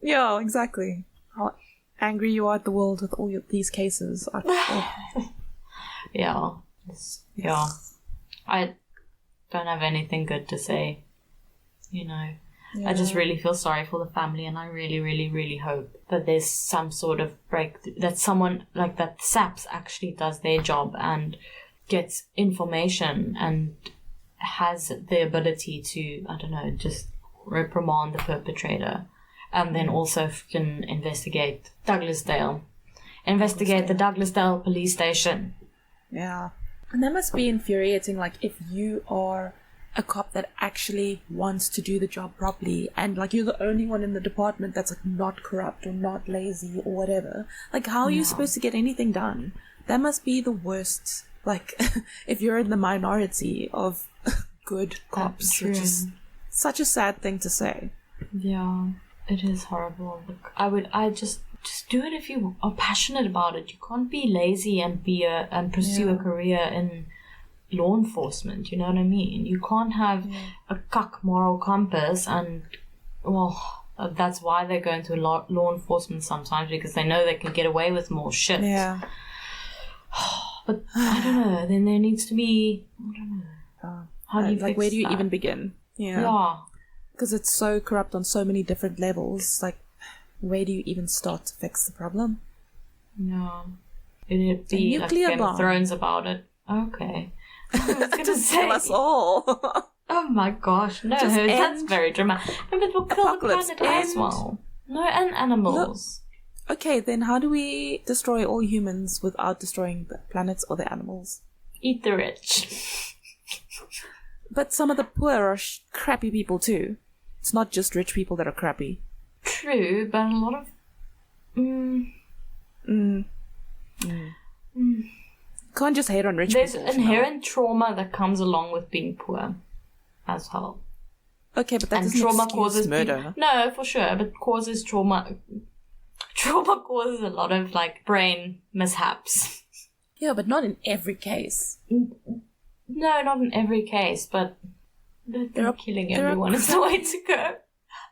Speaker 1: Yeah, exactly. How angry you are at the world with all these cases.
Speaker 2: Yeah. Yeah. I don't have anything good to say. You know. Yeah. I just really feel sorry for the family, and I really, really, really hope that there's some sort of breakthrough, that someone, like that SAPS actually does their job and gets information and has the ability to, I don't know, just reprimand the perpetrator, and then also can investigate Douglasdale. Investigate the Douglasdale police station.
Speaker 1: Yeah. And that must be infuriating, like, if you are a cop that actually wants to do the job properly, and like you're the only one in the department that's like not corrupt or not lazy or whatever. Like, how are you supposed to get anything done? That must be the worst. Like, if you're in the minority of good cops, which is such a sad thing to say.
Speaker 2: Yeah, it is horrible. Look, I just do it if you are passionate about it. You can't be lazy and pursue a career in law enforcement, you know what I mean? You can't have a cuck moral compass, and that's why they go into law enforcement sometimes, because they know they can get away with more shit.
Speaker 1: Yeah.
Speaker 2: But I don't know, then there needs to be, I don't know. How do you
Speaker 1: like, where do you even begin? Yeah. Because it's so corrupt on so many different levels. Like, where do you even start to fix the problem?
Speaker 2: No. It'd be like Game of Thrones about it. Okay. I was going to say.
Speaker 1: Kill us all.
Speaker 2: Oh my gosh, no, that's very dramatic. No, but we'll kill the planet as well. No, and animals.
Speaker 1: Look, okay, then how do we destroy all humans without destroying the planets or the animals?
Speaker 2: Eat the rich.
Speaker 1: But some of the poor are crappy people too. It's not just rich people that are crappy.
Speaker 2: True, but a lot of...
Speaker 1: Can't just hate on rich
Speaker 2: people.
Speaker 1: There's
Speaker 2: inherent trauma that comes along with being poor as well.
Speaker 1: Okay, but that doesn't
Speaker 2: trauma
Speaker 1: causes murder.
Speaker 2: No, for sure, but causes trauma. Trauma causes a lot of like brain mishaps.
Speaker 1: Yeah, but not in every case.
Speaker 2: No, not in every case, but killing everyone is the way to go.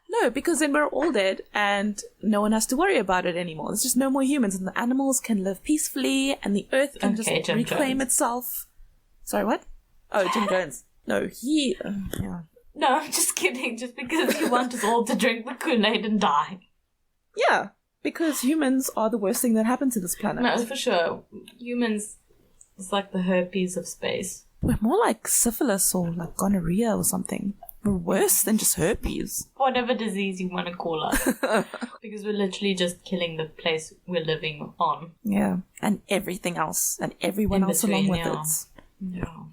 Speaker 1: No, because then we're all dead and no one has to worry about it anymore. There's just no more humans, and the animals can live peacefully, and the earth can just reclaim itself. Sorry, what? Oh, Jim Jones. No, he... yeah.
Speaker 2: No, I'm just kidding. Just because you want us all to drink the Kool-Aid and die.
Speaker 1: Yeah, because humans are the worst thing that happened to this planet.
Speaker 2: No, for sure. Humans, it's like the herpes of space.
Speaker 1: We're more like syphilis or like gonorrhea or something. We're worse than just herpes.
Speaker 2: Whatever disease you want to call us. Because we're literally just killing the place we're living on.
Speaker 1: Yeah. And everything else. And everyone else along with it.
Speaker 2: Yeah.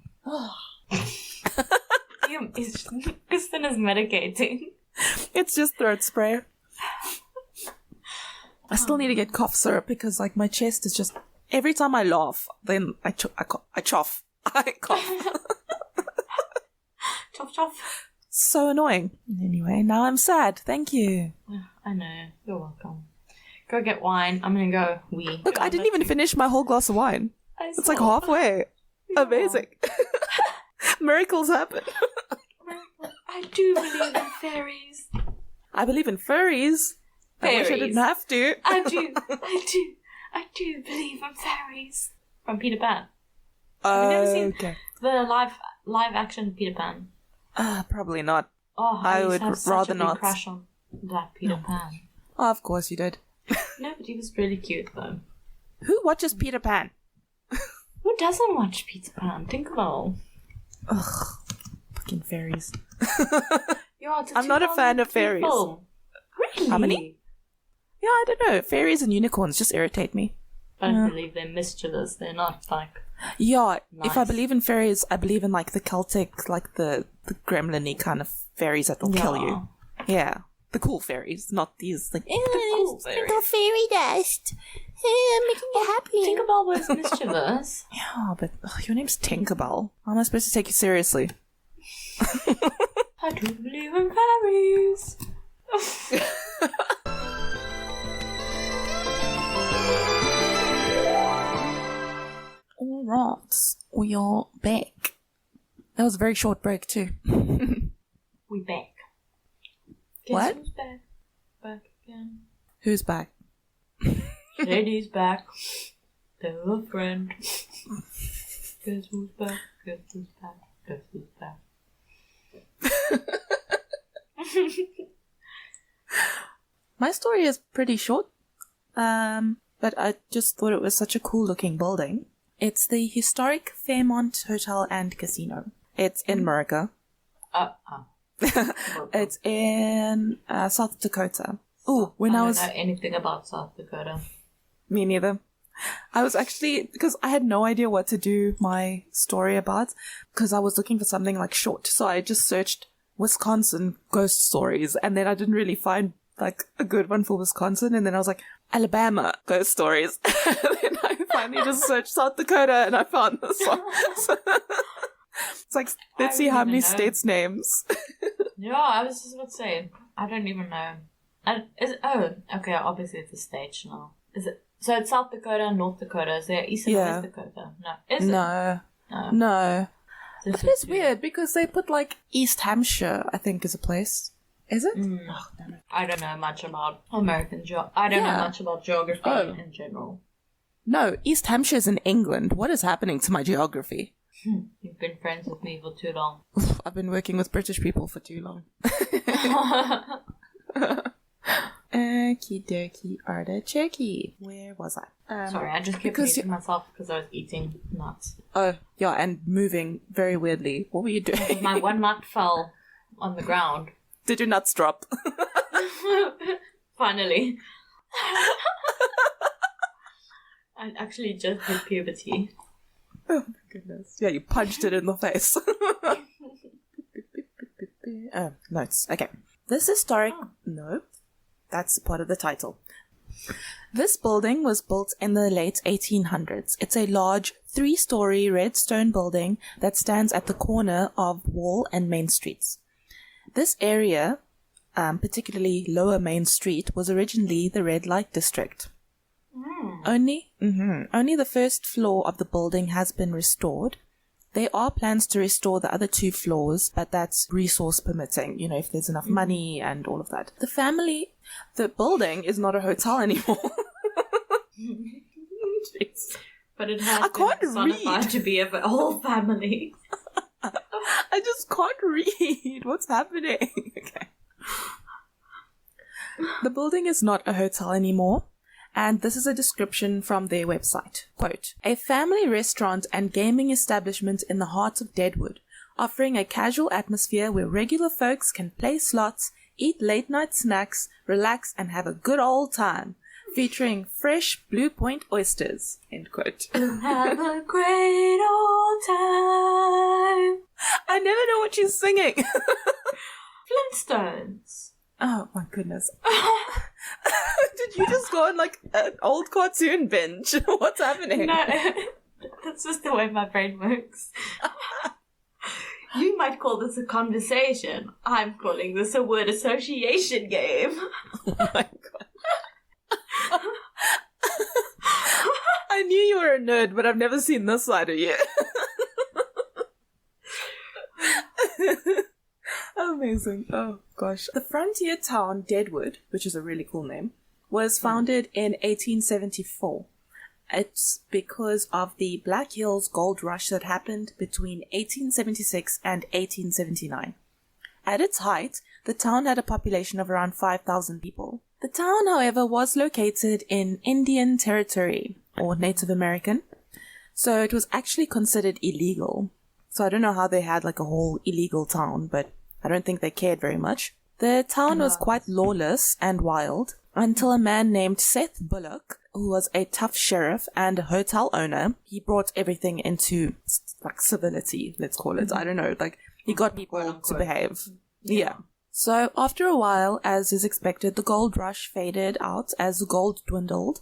Speaker 2: Kristin is medicating.
Speaker 1: It's just throat spray. I still need to get cough syrup because like my chest is just... Every time I laugh, then I cough. I cough.
Speaker 2: Choff.
Speaker 1: So annoying. Anyway, now I'm sad. Thank you.
Speaker 2: I know. You're welcome. Go get wine. I'm going to go wee.
Speaker 1: Look, I didn't even finish my whole glass of wine. It's like halfway. Yeah. Amazing. Miracles happen.
Speaker 2: I do believe in fairies.
Speaker 1: I believe in furries.
Speaker 2: Fairies.
Speaker 1: I wish I didn't have to.
Speaker 2: I do believe in fairies. From Peter Pan. Have you never seen the live action Peter Pan?
Speaker 1: Probably not.
Speaker 2: Oh,
Speaker 1: I would rather not.
Speaker 2: Crush on that Peter Pan.
Speaker 1: Oh, of course you did.
Speaker 2: No, but he was really cute though.
Speaker 1: Who watches Peter Pan?
Speaker 2: Who doesn't watch Peter Pan? Tinkerbell.
Speaker 1: Ugh, fucking fairies.
Speaker 2: Yeah,
Speaker 1: I'm not a fan of fairies.
Speaker 2: Really?
Speaker 1: How many? Yeah, I don't know. Fairies and unicorns just irritate me.
Speaker 2: I don't believe they're mischievous. They're not like...
Speaker 1: Yeah,
Speaker 2: nice.
Speaker 1: If I believe in fairies, I believe in like the Celtic, like the gremlin-y kind of fairies that will kill you. Yeah. The cool fairies, not these like
Speaker 2: cool
Speaker 1: sprinkle fairy dust. I'm making you happy.
Speaker 2: Tinkerbell was mischievous.
Speaker 1: Yeah, but your name's Tinkerbell. How am I supposed to take you seriously?
Speaker 2: I do believe in fairies.
Speaker 1: Alright, we are back. That was a very short break too.
Speaker 2: We back. Guess
Speaker 1: What?
Speaker 2: who's back? Back again.
Speaker 1: Who's back?
Speaker 2: Lady's back. They're a friend. Guess who's back? Guess who's back? Guess who's back?
Speaker 1: My story is pretty short, but I just thought it was such a cool looking building. It's the historic Fairmont Hotel and Casino. It's in America. It's in South Dakota. Oh,
Speaker 2: I don't know anything about South Dakota.
Speaker 1: Me neither. I was actually, because I had no idea what to do my story about, because I was looking for something like short. So I just searched Wisconsin ghost stories, and then I didn't really find like a good one for Wisconsin. And then I was like, Alabama ghost stories. And then I finally just searched South Dakota, and I found this one. So it's like, let's see how many states names.
Speaker 2: Yeah, I was just about to say, I don't even know. Okay, obviously it's a state now. Is it? So it's South Dakota and North Dakota. Is there East and West Dakota? No. Is it?
Speaker 1: No. But it's weird because they put like East Hampshire, I think, is a place. Is it? Oh, damn it.
Speaker 2: I don't know much about American I don't know much about geography in general.
Speaker 1: No, East Hampshire is in England. What is happening to my geography?
Speaker 2: You've been friends with me for too long.
Speaker 1: I've been working with British people for too long. Okie dokie, artichoke. Where was I?
Speaker 2: Sorry, I just kept muting myself because I was eating nuts.
Speaker 1: Oh, yeah, and moving very weirdly. What were you doing?
Speaker 2: My one nut fell on the ground.
Speaker 1: Did your nuts drop?
Speaker 2: Finally. I actually just hit puberty.
Speaker 1: Oh my goodness. Yeah, you punched it in the face. Notes. Okay. This historic... No, that's part of the title. This building was built in the late 1800s. It's a large 3-story red stone building that stands at the corner of Wall and Main Streets. This area, particularly Lower Main Street, was originally the red light district. Only the first floor of the building has been restored. There are plans to restore the other 2 floors, but that's resource permitting, you know, if there's enough money and all of that. The building is not a hotel anymore. Jeez.
Speaker 2: But it has been personified to be of a whole family.
Speaker 1: I just can't read. What's happening? Okay. The building is not a hotel anymore. And this is a description from their website. Quote, a family restaurant and gaming establishment in the heart of Deadwood, offering a casual atmosphere where regular folks can play slots, eat late-night snacks, relax, and have a good old time, featuring fresh Blue Point oysters. End quote.
Speaker 2: Have a great old time.
Speaker 1: I never know what she's singing.
Speaker 2: Flintstones.
Speaker 1: Oh my goodness. Did you just go on like an old cartoon binge? What's happening?
Speaker 2: No, that's just the way my brain works. You might call this a conversation. I'm calling this a word association game.
Speaker 1: Oh my god. I knew you were a nerd, but I've never seen this side of you. Amazing. Oh gosh. The frontier town Deadwood, which is a really cool name, was founded in 1874. It's because of the Black Hills gold rush that happened between 1876 and 1879. At its height, the town had a population of around 5,000 people. The town, however, was located in Indian Territory, or Native American, so it was actually considered illegal. So I don't know how they had like a whole illegal town, but I don't think they cared very much. The town was quite lawless and wild until a man named Seth Bullock who was a tough sheriff and a hotel owner, he brought everything into like civility, let's call it. I don't know, like he got people to behave. Yeah. So after a while, as is expected, the gold rush faded out as the gold dwindled.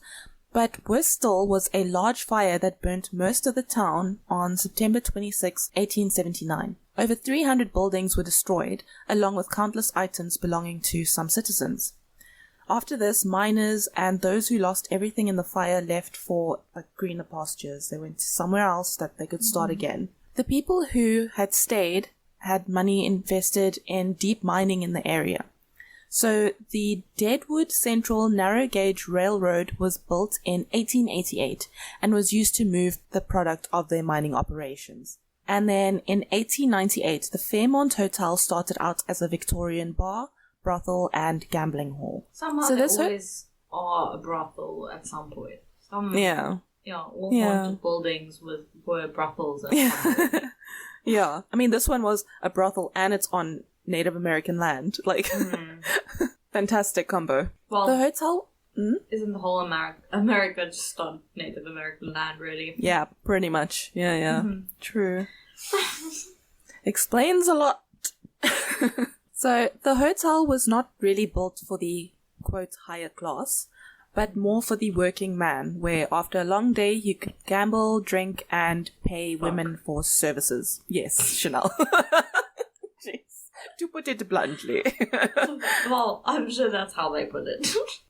Speaker 1: But worse still was a large fire that burnt most of the town on September 26, 1879. Over 300 buildings were destroyed, along with countless items belonging to some citizens. After this, miners and those who lost everything in the fire left for greener pastures. They went somewhere else that they could start again. The people who had stayed had money invested in deep mining in the area. So the Deadwood Central Narrow Gauge Railroad was built in 1888 and was used to move the product of their mining operations. And then in 1898, the Fairmont Hotel started out as a Victorian bar, brothel, and gambling hall.
Speaker 2: Somehow
Speaker 1: so
Speaker 2: they always are a brothel at some point. All haunted buildings were brothels at some point.
Speaker 1: Yeah. I mean, this one was a brothel and it's on Native American land. Like, fantastic combo.
Speaker 2: Well,
Speaker 1: the hotel...
Speaker 2: Isn't the whole America just on Native American land, really?
Speaker 1: Yeah, pretty much. Yeah. True. Explains a lot. So, the hotel was not really built for the, quote, higher class, but more for the working man, where after a long day you could gamble, drink, and pay women for services. Yes, Chanelle. Jeez. To put it bluntly.
Speaker 2: Well, I'm sure that's how they put it.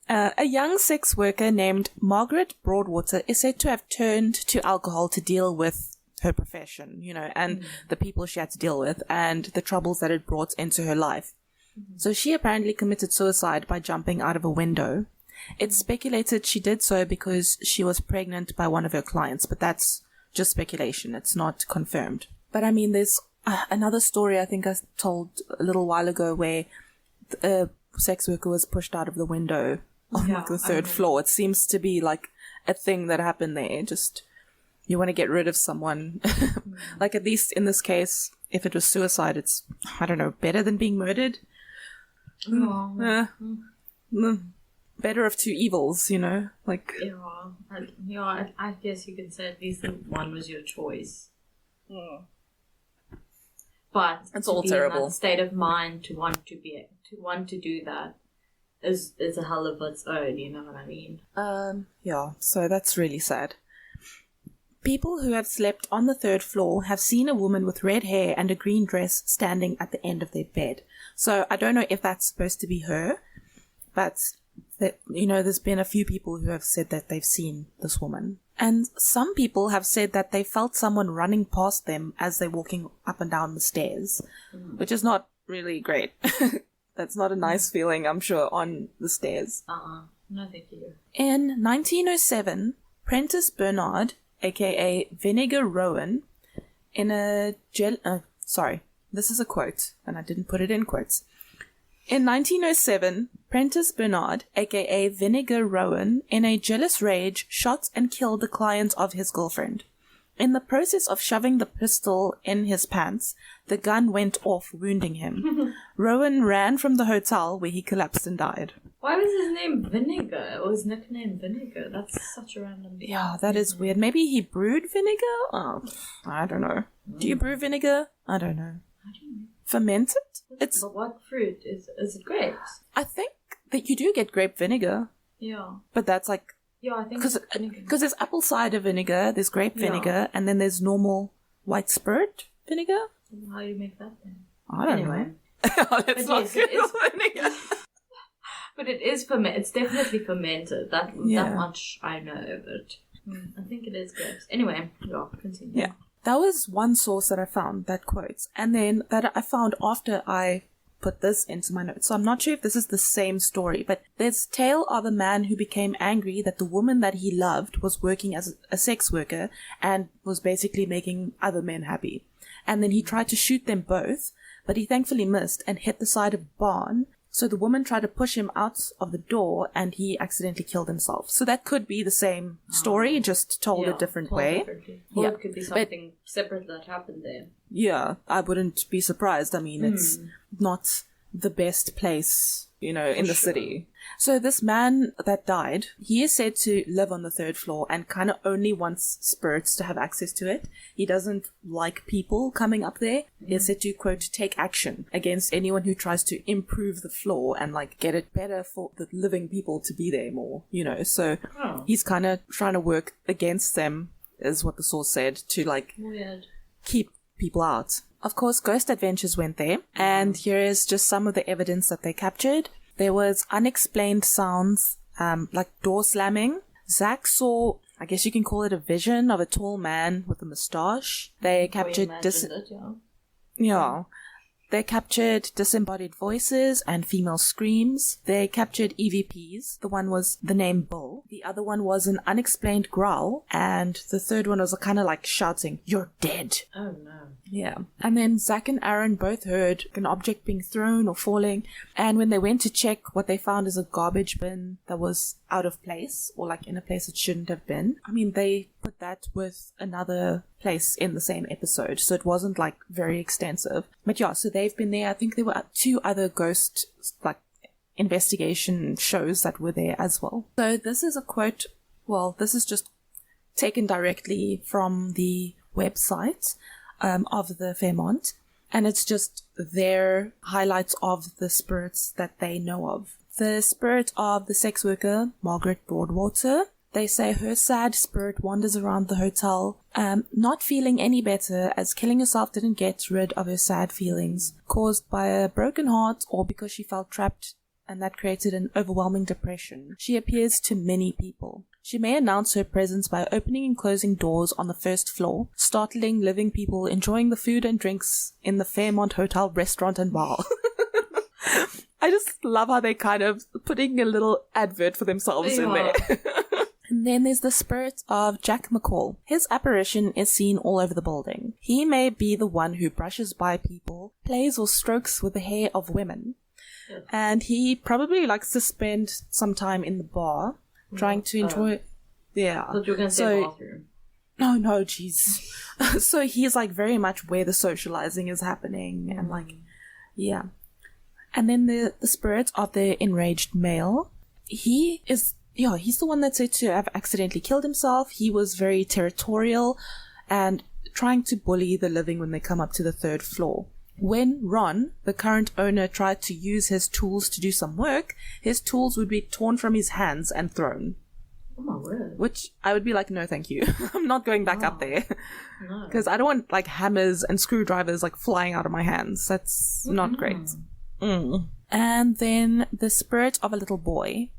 Speaker 1: A young sex worker named Margaret Broadwater is said to have turned to alcohol to deal with her profession, and the people she had to deal with and the troubles that it brought into her life. So she apparently committed suicide by jumping out of a window. It's speculated she did so because she was pregnant by one of her clients, but that's just speculation. It's not confirmed. But I mean, there's another story I think I told a little while ago where a sex worker was pushed out of the window on the third floor. It seems to be like a thing that happened there. Just, you want to get rid of someone. Like, at least in this case, if it was suicide, it's, I don't know, better than being murdered. Better of two evils, like...
Speaker 2: I guess you could say at least the one was your choice. But
Speaker 1: it's
Speaker 2: to
Speaker 1: all
Speaker 2: be
Speaker 1: terrible.
Speaker 2: in that state of mind to want to do that is a hell of its own, you know what I mean?
Speaker 1: Yeah, so that's really sad. People who have slept on the third floor have seen a woman with red hair and a green dress standing at the end of their bed. So I don't know if that's supposed to be her, but there's been a few people who have said that they've seen this woman. And some people have said that they felt someone running past them as they're walking up and down the stairs, which is not really great. That's not a nice feeling, I'm sure, on the stairs.
Speaker 2: No, thank you.
Speaker 1: In 1907, Prentice Bernard, aka Vinegar Rowan, in a sorry, this is a quote, and I didn't put it in quotes. In 1907, Prentice Bernard, aka Vinegar Rowan, in a jealous rage, shot and killed the client of his girlfriend. In the process of shoving the pistol in his pants, the gun went off, wounding him. Rowan ran from the hotel, where he collapsed and died.
Speaker 2: Why was his name Vinegar, or his nickname Vinegar? That's such a random...
Speaker 1: Yeah, that is weird. Maybe he brewed vinegar? Oh, I don't know. Do you brew vinegar? I don't know.
Speaker 2: I don't know.
Speaker 1: Ferment it? It's...
Speaker 2: But what fruit? Is it grapes?
Speaker 1: I think that you do get grape vinegar.
Speaker 2: Yeah.
Speaker 1: But that's like...
Speaker 2: Yeah, I think
Speaker 1: because there's apple cider vinegar, there's grape vinegar, and then there's normal white spirit vinegar.
Speaker 2: How do you make that then?
Speaker 1: I don't know. It's not good vinegar.
Speaker 2: But it is it's definitely fermented. That much I know, but I think it is grapes. Anyway, continue.
Speaker 1: Yeah. That was one source that I found that quotes. And then that I found after I put this into my notes. So I'm not sure if this is the same story, but there's a tale of a man who became angry that the woman that he loved was working as a sex worker and was basically making other men happy. And then he tried to shoot them both, but he thankfully missed and hit the side of a barn. So the woman tried to push him out of the door and he accidentally killed himself. So that could be the same story, just told a different way.
Speaker 2: Or it could be something separate that happened there.
Speaker 1: Yeah, I wouldn't be surprised. I mean, it's not the best place in the city. So this man that died, he is said to live on the 3rd floor and kind of only wants spirits to have access to it. He doesn't like people coming up there. He is said to, quote, take action against anyone who tries to improve the floor and get it better for the living people to be there more, So he's kind of trying to work against them, is what the source said, to
Speaker 2: weird.
Speaker 1: Keep people out. Of course, Ghost Adventures went there, and here is just some of the evidence that they captured. There was unexplained sounds, like door slamming. Zach saw, I guess you can call it a vision of a tall man with a moustache. They captured They captured disembodied voices and female screams. They captured EVPs. The one was the name Bill. The other one was an unexplained growl. And the third one was kind of like shouting, "You're dead."
Speaker 2: Oh, no.
Speaker 1: Yeah. And then Zach and Aaron both heard an object being thrown or falling. And when they went to check, what they found is a garbage bin that was out of place, or in a place it shouldn't have been. I mean, they put that with another place in the same episode, so it wasn't very extensive. But yeah, so they've been there. I think there were 2 other ghost investigation shows that were there as well. So this is a quote. Well, this is just taken directly from the website of the Fairmont, and it's just their highlights of the spirits that they know of. The spirit of the sex worker, Margaret Broadwater. They say her sad spirit wanders around the hotel, not feeling any better, as killing herself didn't get rid of her sad feelings, caused by a broken heart or because she felt trapped, and that created an overwhelming depression. She appears to many people. She may announce her presence by opening and closing doors on the 1st floor, startling living people enjoying the food and drinks in the Fairmont Hotel restaurant and bar. I just love how they kind of putting a little advert for themselves in there. And then there's the spirit of Jack McCall. His apparition is seen all over the building. He may be the one who brushes by people, plays or strokes with the hair of women. Yes. And he probably likes to spend some time in the bar, trying to enjoy... Yeah.
Speaker 2: I thought you were going to say bathroom.
Speaker 1: No, jeez. So he's very much where the socializing is happening, and yeah. And then the spirit of the enraged male. He is... Yeah, he's the one that's said to have accidentally killed himself. He was very territorial and trying to bully the living when they come up to the 3rd floor. When Ron, the current owner, tried to use his tools to do some work, his tools would be torn from his hands and thrown.
Speaker 2: Oh my word.
Speaker 1: Which I would be like, no thank you. I'm not going back up there. Because I don't want hammers and screwdrivers flying out of my hands. That's not great. And then the spirit of a little boy.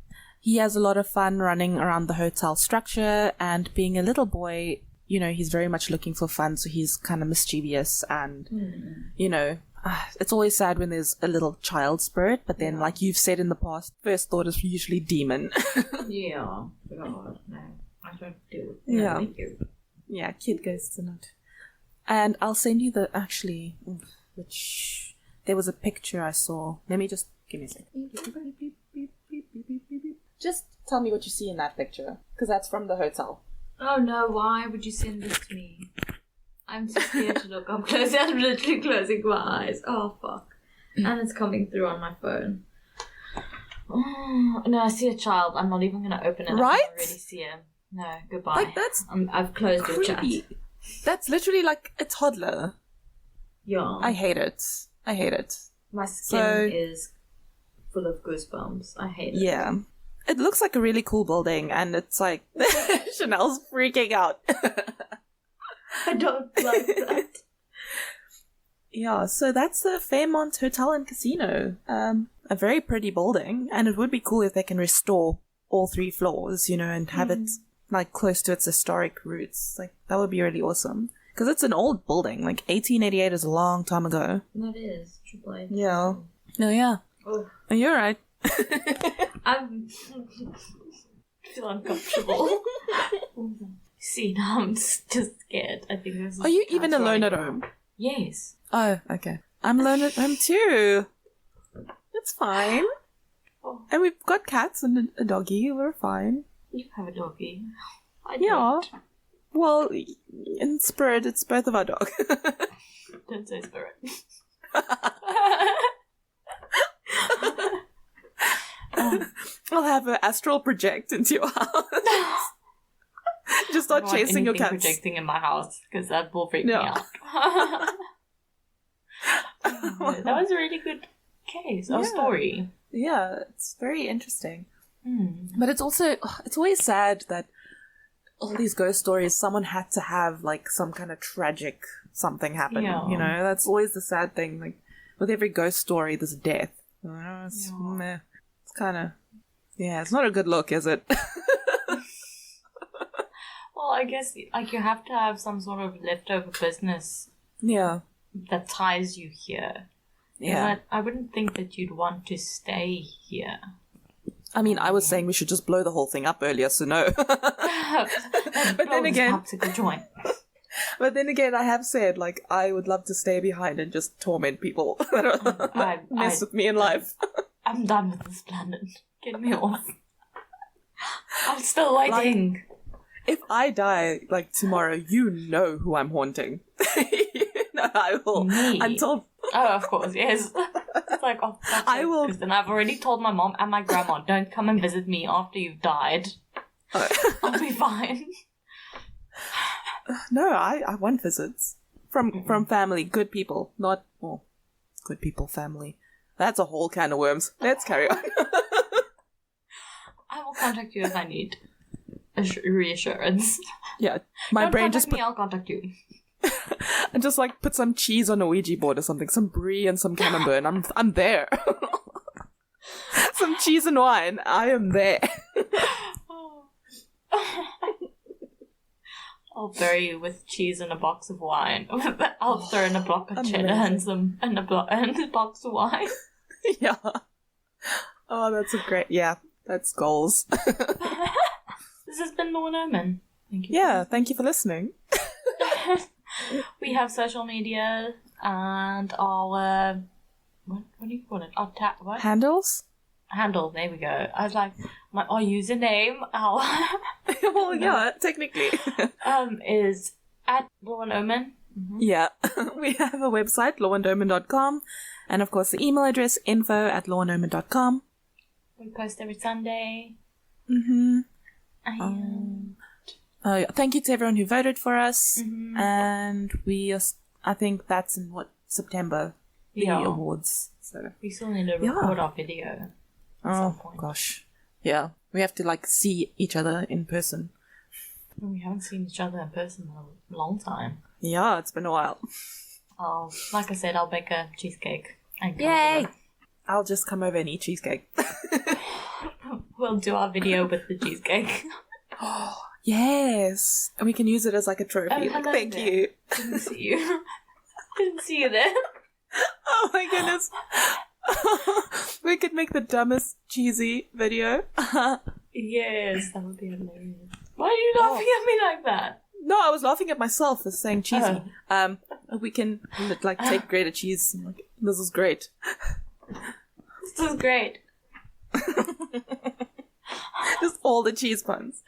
Speaker 1: He has a lot of fun running around the hotel structure, and being a little boy, he's very much looking for fun, so he's kind of mischievous and, it's always sad when there's a little child spirit, but then, like you've said in the past, first thought is usually demon.
Speaker 2: Yeah. God, no. I don't do it.
Speaker 1: Yeah. Yeah, kid ghosts are not. And I'll send you which, there was a picture I saw. Let me just, give me a second. Just tell me what you see in that picture, because that's from the hotel.
Speaker 2: Oh no, why would you send this to me? I'm too scared to look up close. I'm literally closing my eyes. Oh fuck. And it's coming through on my phone. Oh, no, I see a child. I'm not even going to open it.
Speaker 1: Right?
Speaker 2: I can already see him. No, goodbye.
Speaker 1: That's
Speaker 2: I've closed your chat.
Speaker 1: That's literally like a toddler.
Speaker 2: Yeah.
Speaker 1: I hate it.
Speaker 2: My skin is full of goosebumps. I hate it.
Speaker 1: Yeah. It looks like a really cool building, and it's like Chanelle's freaking out.
Speaker 2: I don't like that.
Speaker 1: Yeah, so that's the Fairmont Hotel and Casino. A very pretty building, and it would be cool if they can restore all 3 floors, and have it like close to its historic roots. Like that would be really awesome. Because it's an old building. Like 1888 is a long time ago.
Speaker 2: That is. Triple A.
Speaker 1: Yeah. No, yeah.
Speaker 2: Oh,
Speaker 1: you're right.
Speaker 2: I feel uncomfortable. See, now I'm just scared. I think this is.
Speaker 1: Are you even alone at home?
Speaker 2: Yes.
Speaker 1: Oh, okay. I'm alone at home too. It's fine.
Speaker 2: Oh.
Speaker 1: And we've got cats and a doggy. We're fine.
Speaker 2: You have a doggy. I
Speaker 1: yeah.
Speaker 2: don't.
Speaker 1: Well, in spirit, it's both of our dog.
Speaker 2: Don't say spirit.
Speaker 1: I'll have her astral project into your house. Just start chasing your cats.
Speaker 2: Projecting in my house, because that will freak me out. That was a really good case or story.
Speaker 1: Yeah, it's very interesting. But it's also, it's always sad that all these ghost stories, someone had to have like some kind of tragic something happen. You know, that's always the sad thing. Like with every ghost story, there's death. It's kind of, it's not a good look, is it?
Speaker 2: Well, I guess like you have to have some sort of leftover business.
Speaker 1: Yeah.
Speaker 2: That ties you here.
Speaker 1: Yeah.
Speaker 2: I wouldn't think that you'd want to stay here.
Speaker 1: I mean, I was saying we should just blow the whole thing up earlier, so no. But then again, but then again, I have said like I would love to stay behind and just torment people that mess with me in life.
Speaker 2: I'm done with this planet. Get me off. I'm still waiting.
Speaker 1: Like, if I die like tomorrow, you know who I'm haunting. I will.
Speaker 2: Me?
Speaker 1: Until.
Speaker 2: Oh, of course, yes. It's like, I will. Because then I've already told my mom and my grandma, don't come and visit me after you've died. I'll be fine.
Speaker 1: No, I want visits from family, good people, not good people, family. That's a whole can of worms. Let's carry on.
Speaker 2: I will contact you if I need reassurance.
Speaker 1: Yeah, my
Speaker 2: don't
Speaker 1: brain just
Speaker 2: me. I'll contact you.
Speaker 1: And just like put some cheese on a Ouija board or something, some brie and some camembert, and I'm there. Some cheese and wine, I am there.
Speaker 2: I'll bury you with cheese and a box of wine. I'll throw in a block of cheddar and a box of wine.
Speaker 1: Yeah. Oh, that's a great. Yeah, that's goals.
Speaker 2: This has been Law and Omen. Thank you.
Speaker 1: Yeah, thank you for listening.
Speaker 2: We have social media and our what do you call it? Our what?
Speaker 1: Handles?
Speaker 2: Handle, there we go. I was like, our username,
Speaker 1: well, yeah, technically.
Speaker 2: Is at Law and Omen. Mm-hmm.
Speaker 1: Yeah. We have a website, lawandomen.com, and of course the email address, info@lawandomen.com.
Speaker 2: We post every Sunday.
Speaker 1: Mm-hmm.
Speaker 2: And
Speaker 1: thank you to everyone who voted for us, and I think that's in September, the awards. So
Speaker 2: we still need to record our video.
Speaker 1: Oh gosh, yeah, we have to like see each other in person.
Speaker 2: We haven't seen each other in person in a long time.
Speaker 1: Yeah, it's been a while.
Speaker 2: Like I said, I'll bake a cheesecake.
Speaker 1: Yay! I'll just come over and eat cheesecake.
Speaker 2: We'll do our video with the cheesecake.
Speaker 1: Oh, yes. And we can use it as like a trophy. Like, thank you.
Speaker 2: Didn't see you. Didn't see you there.
Speaker 1: Oh my goodness. We could make the dumbest cheesy video.
Speaker 2: Yes, that would be hilarious. Why are you laughing at me like that?
Speaker 1: No, I was laughing at myself for saying cheesy. We can like take grated cheese. And, like, this is great.
Speaker 2: This is great.
Speaker 1: Just all the cheese puns.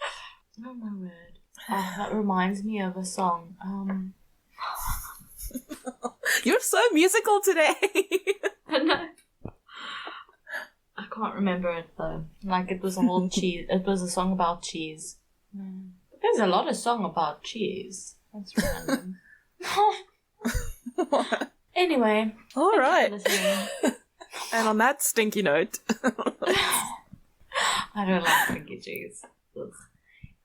Speaker 2: Oh my word. That reminds me of a song.
Speaker 1: You're so musical today.
Speaker 2: No. I can't remember it though. Like it was a whole cheese. It was a song about cheese. There's a lot of song about cheese. That's random. Anyway.
Speaker 1: All right. And on that stinky note.
Speaker 2: I don't like stinky cheese.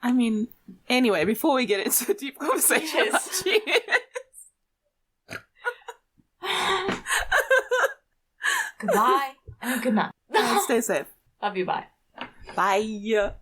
Speaker 1: I mean, anyway, before we get into a deep conversation about cheese.
Speaker 2: Goodbye and good night.
Speaker 1: Stay safe.
Speaker 2: Love you. Bye.
Speaker 1: Bye.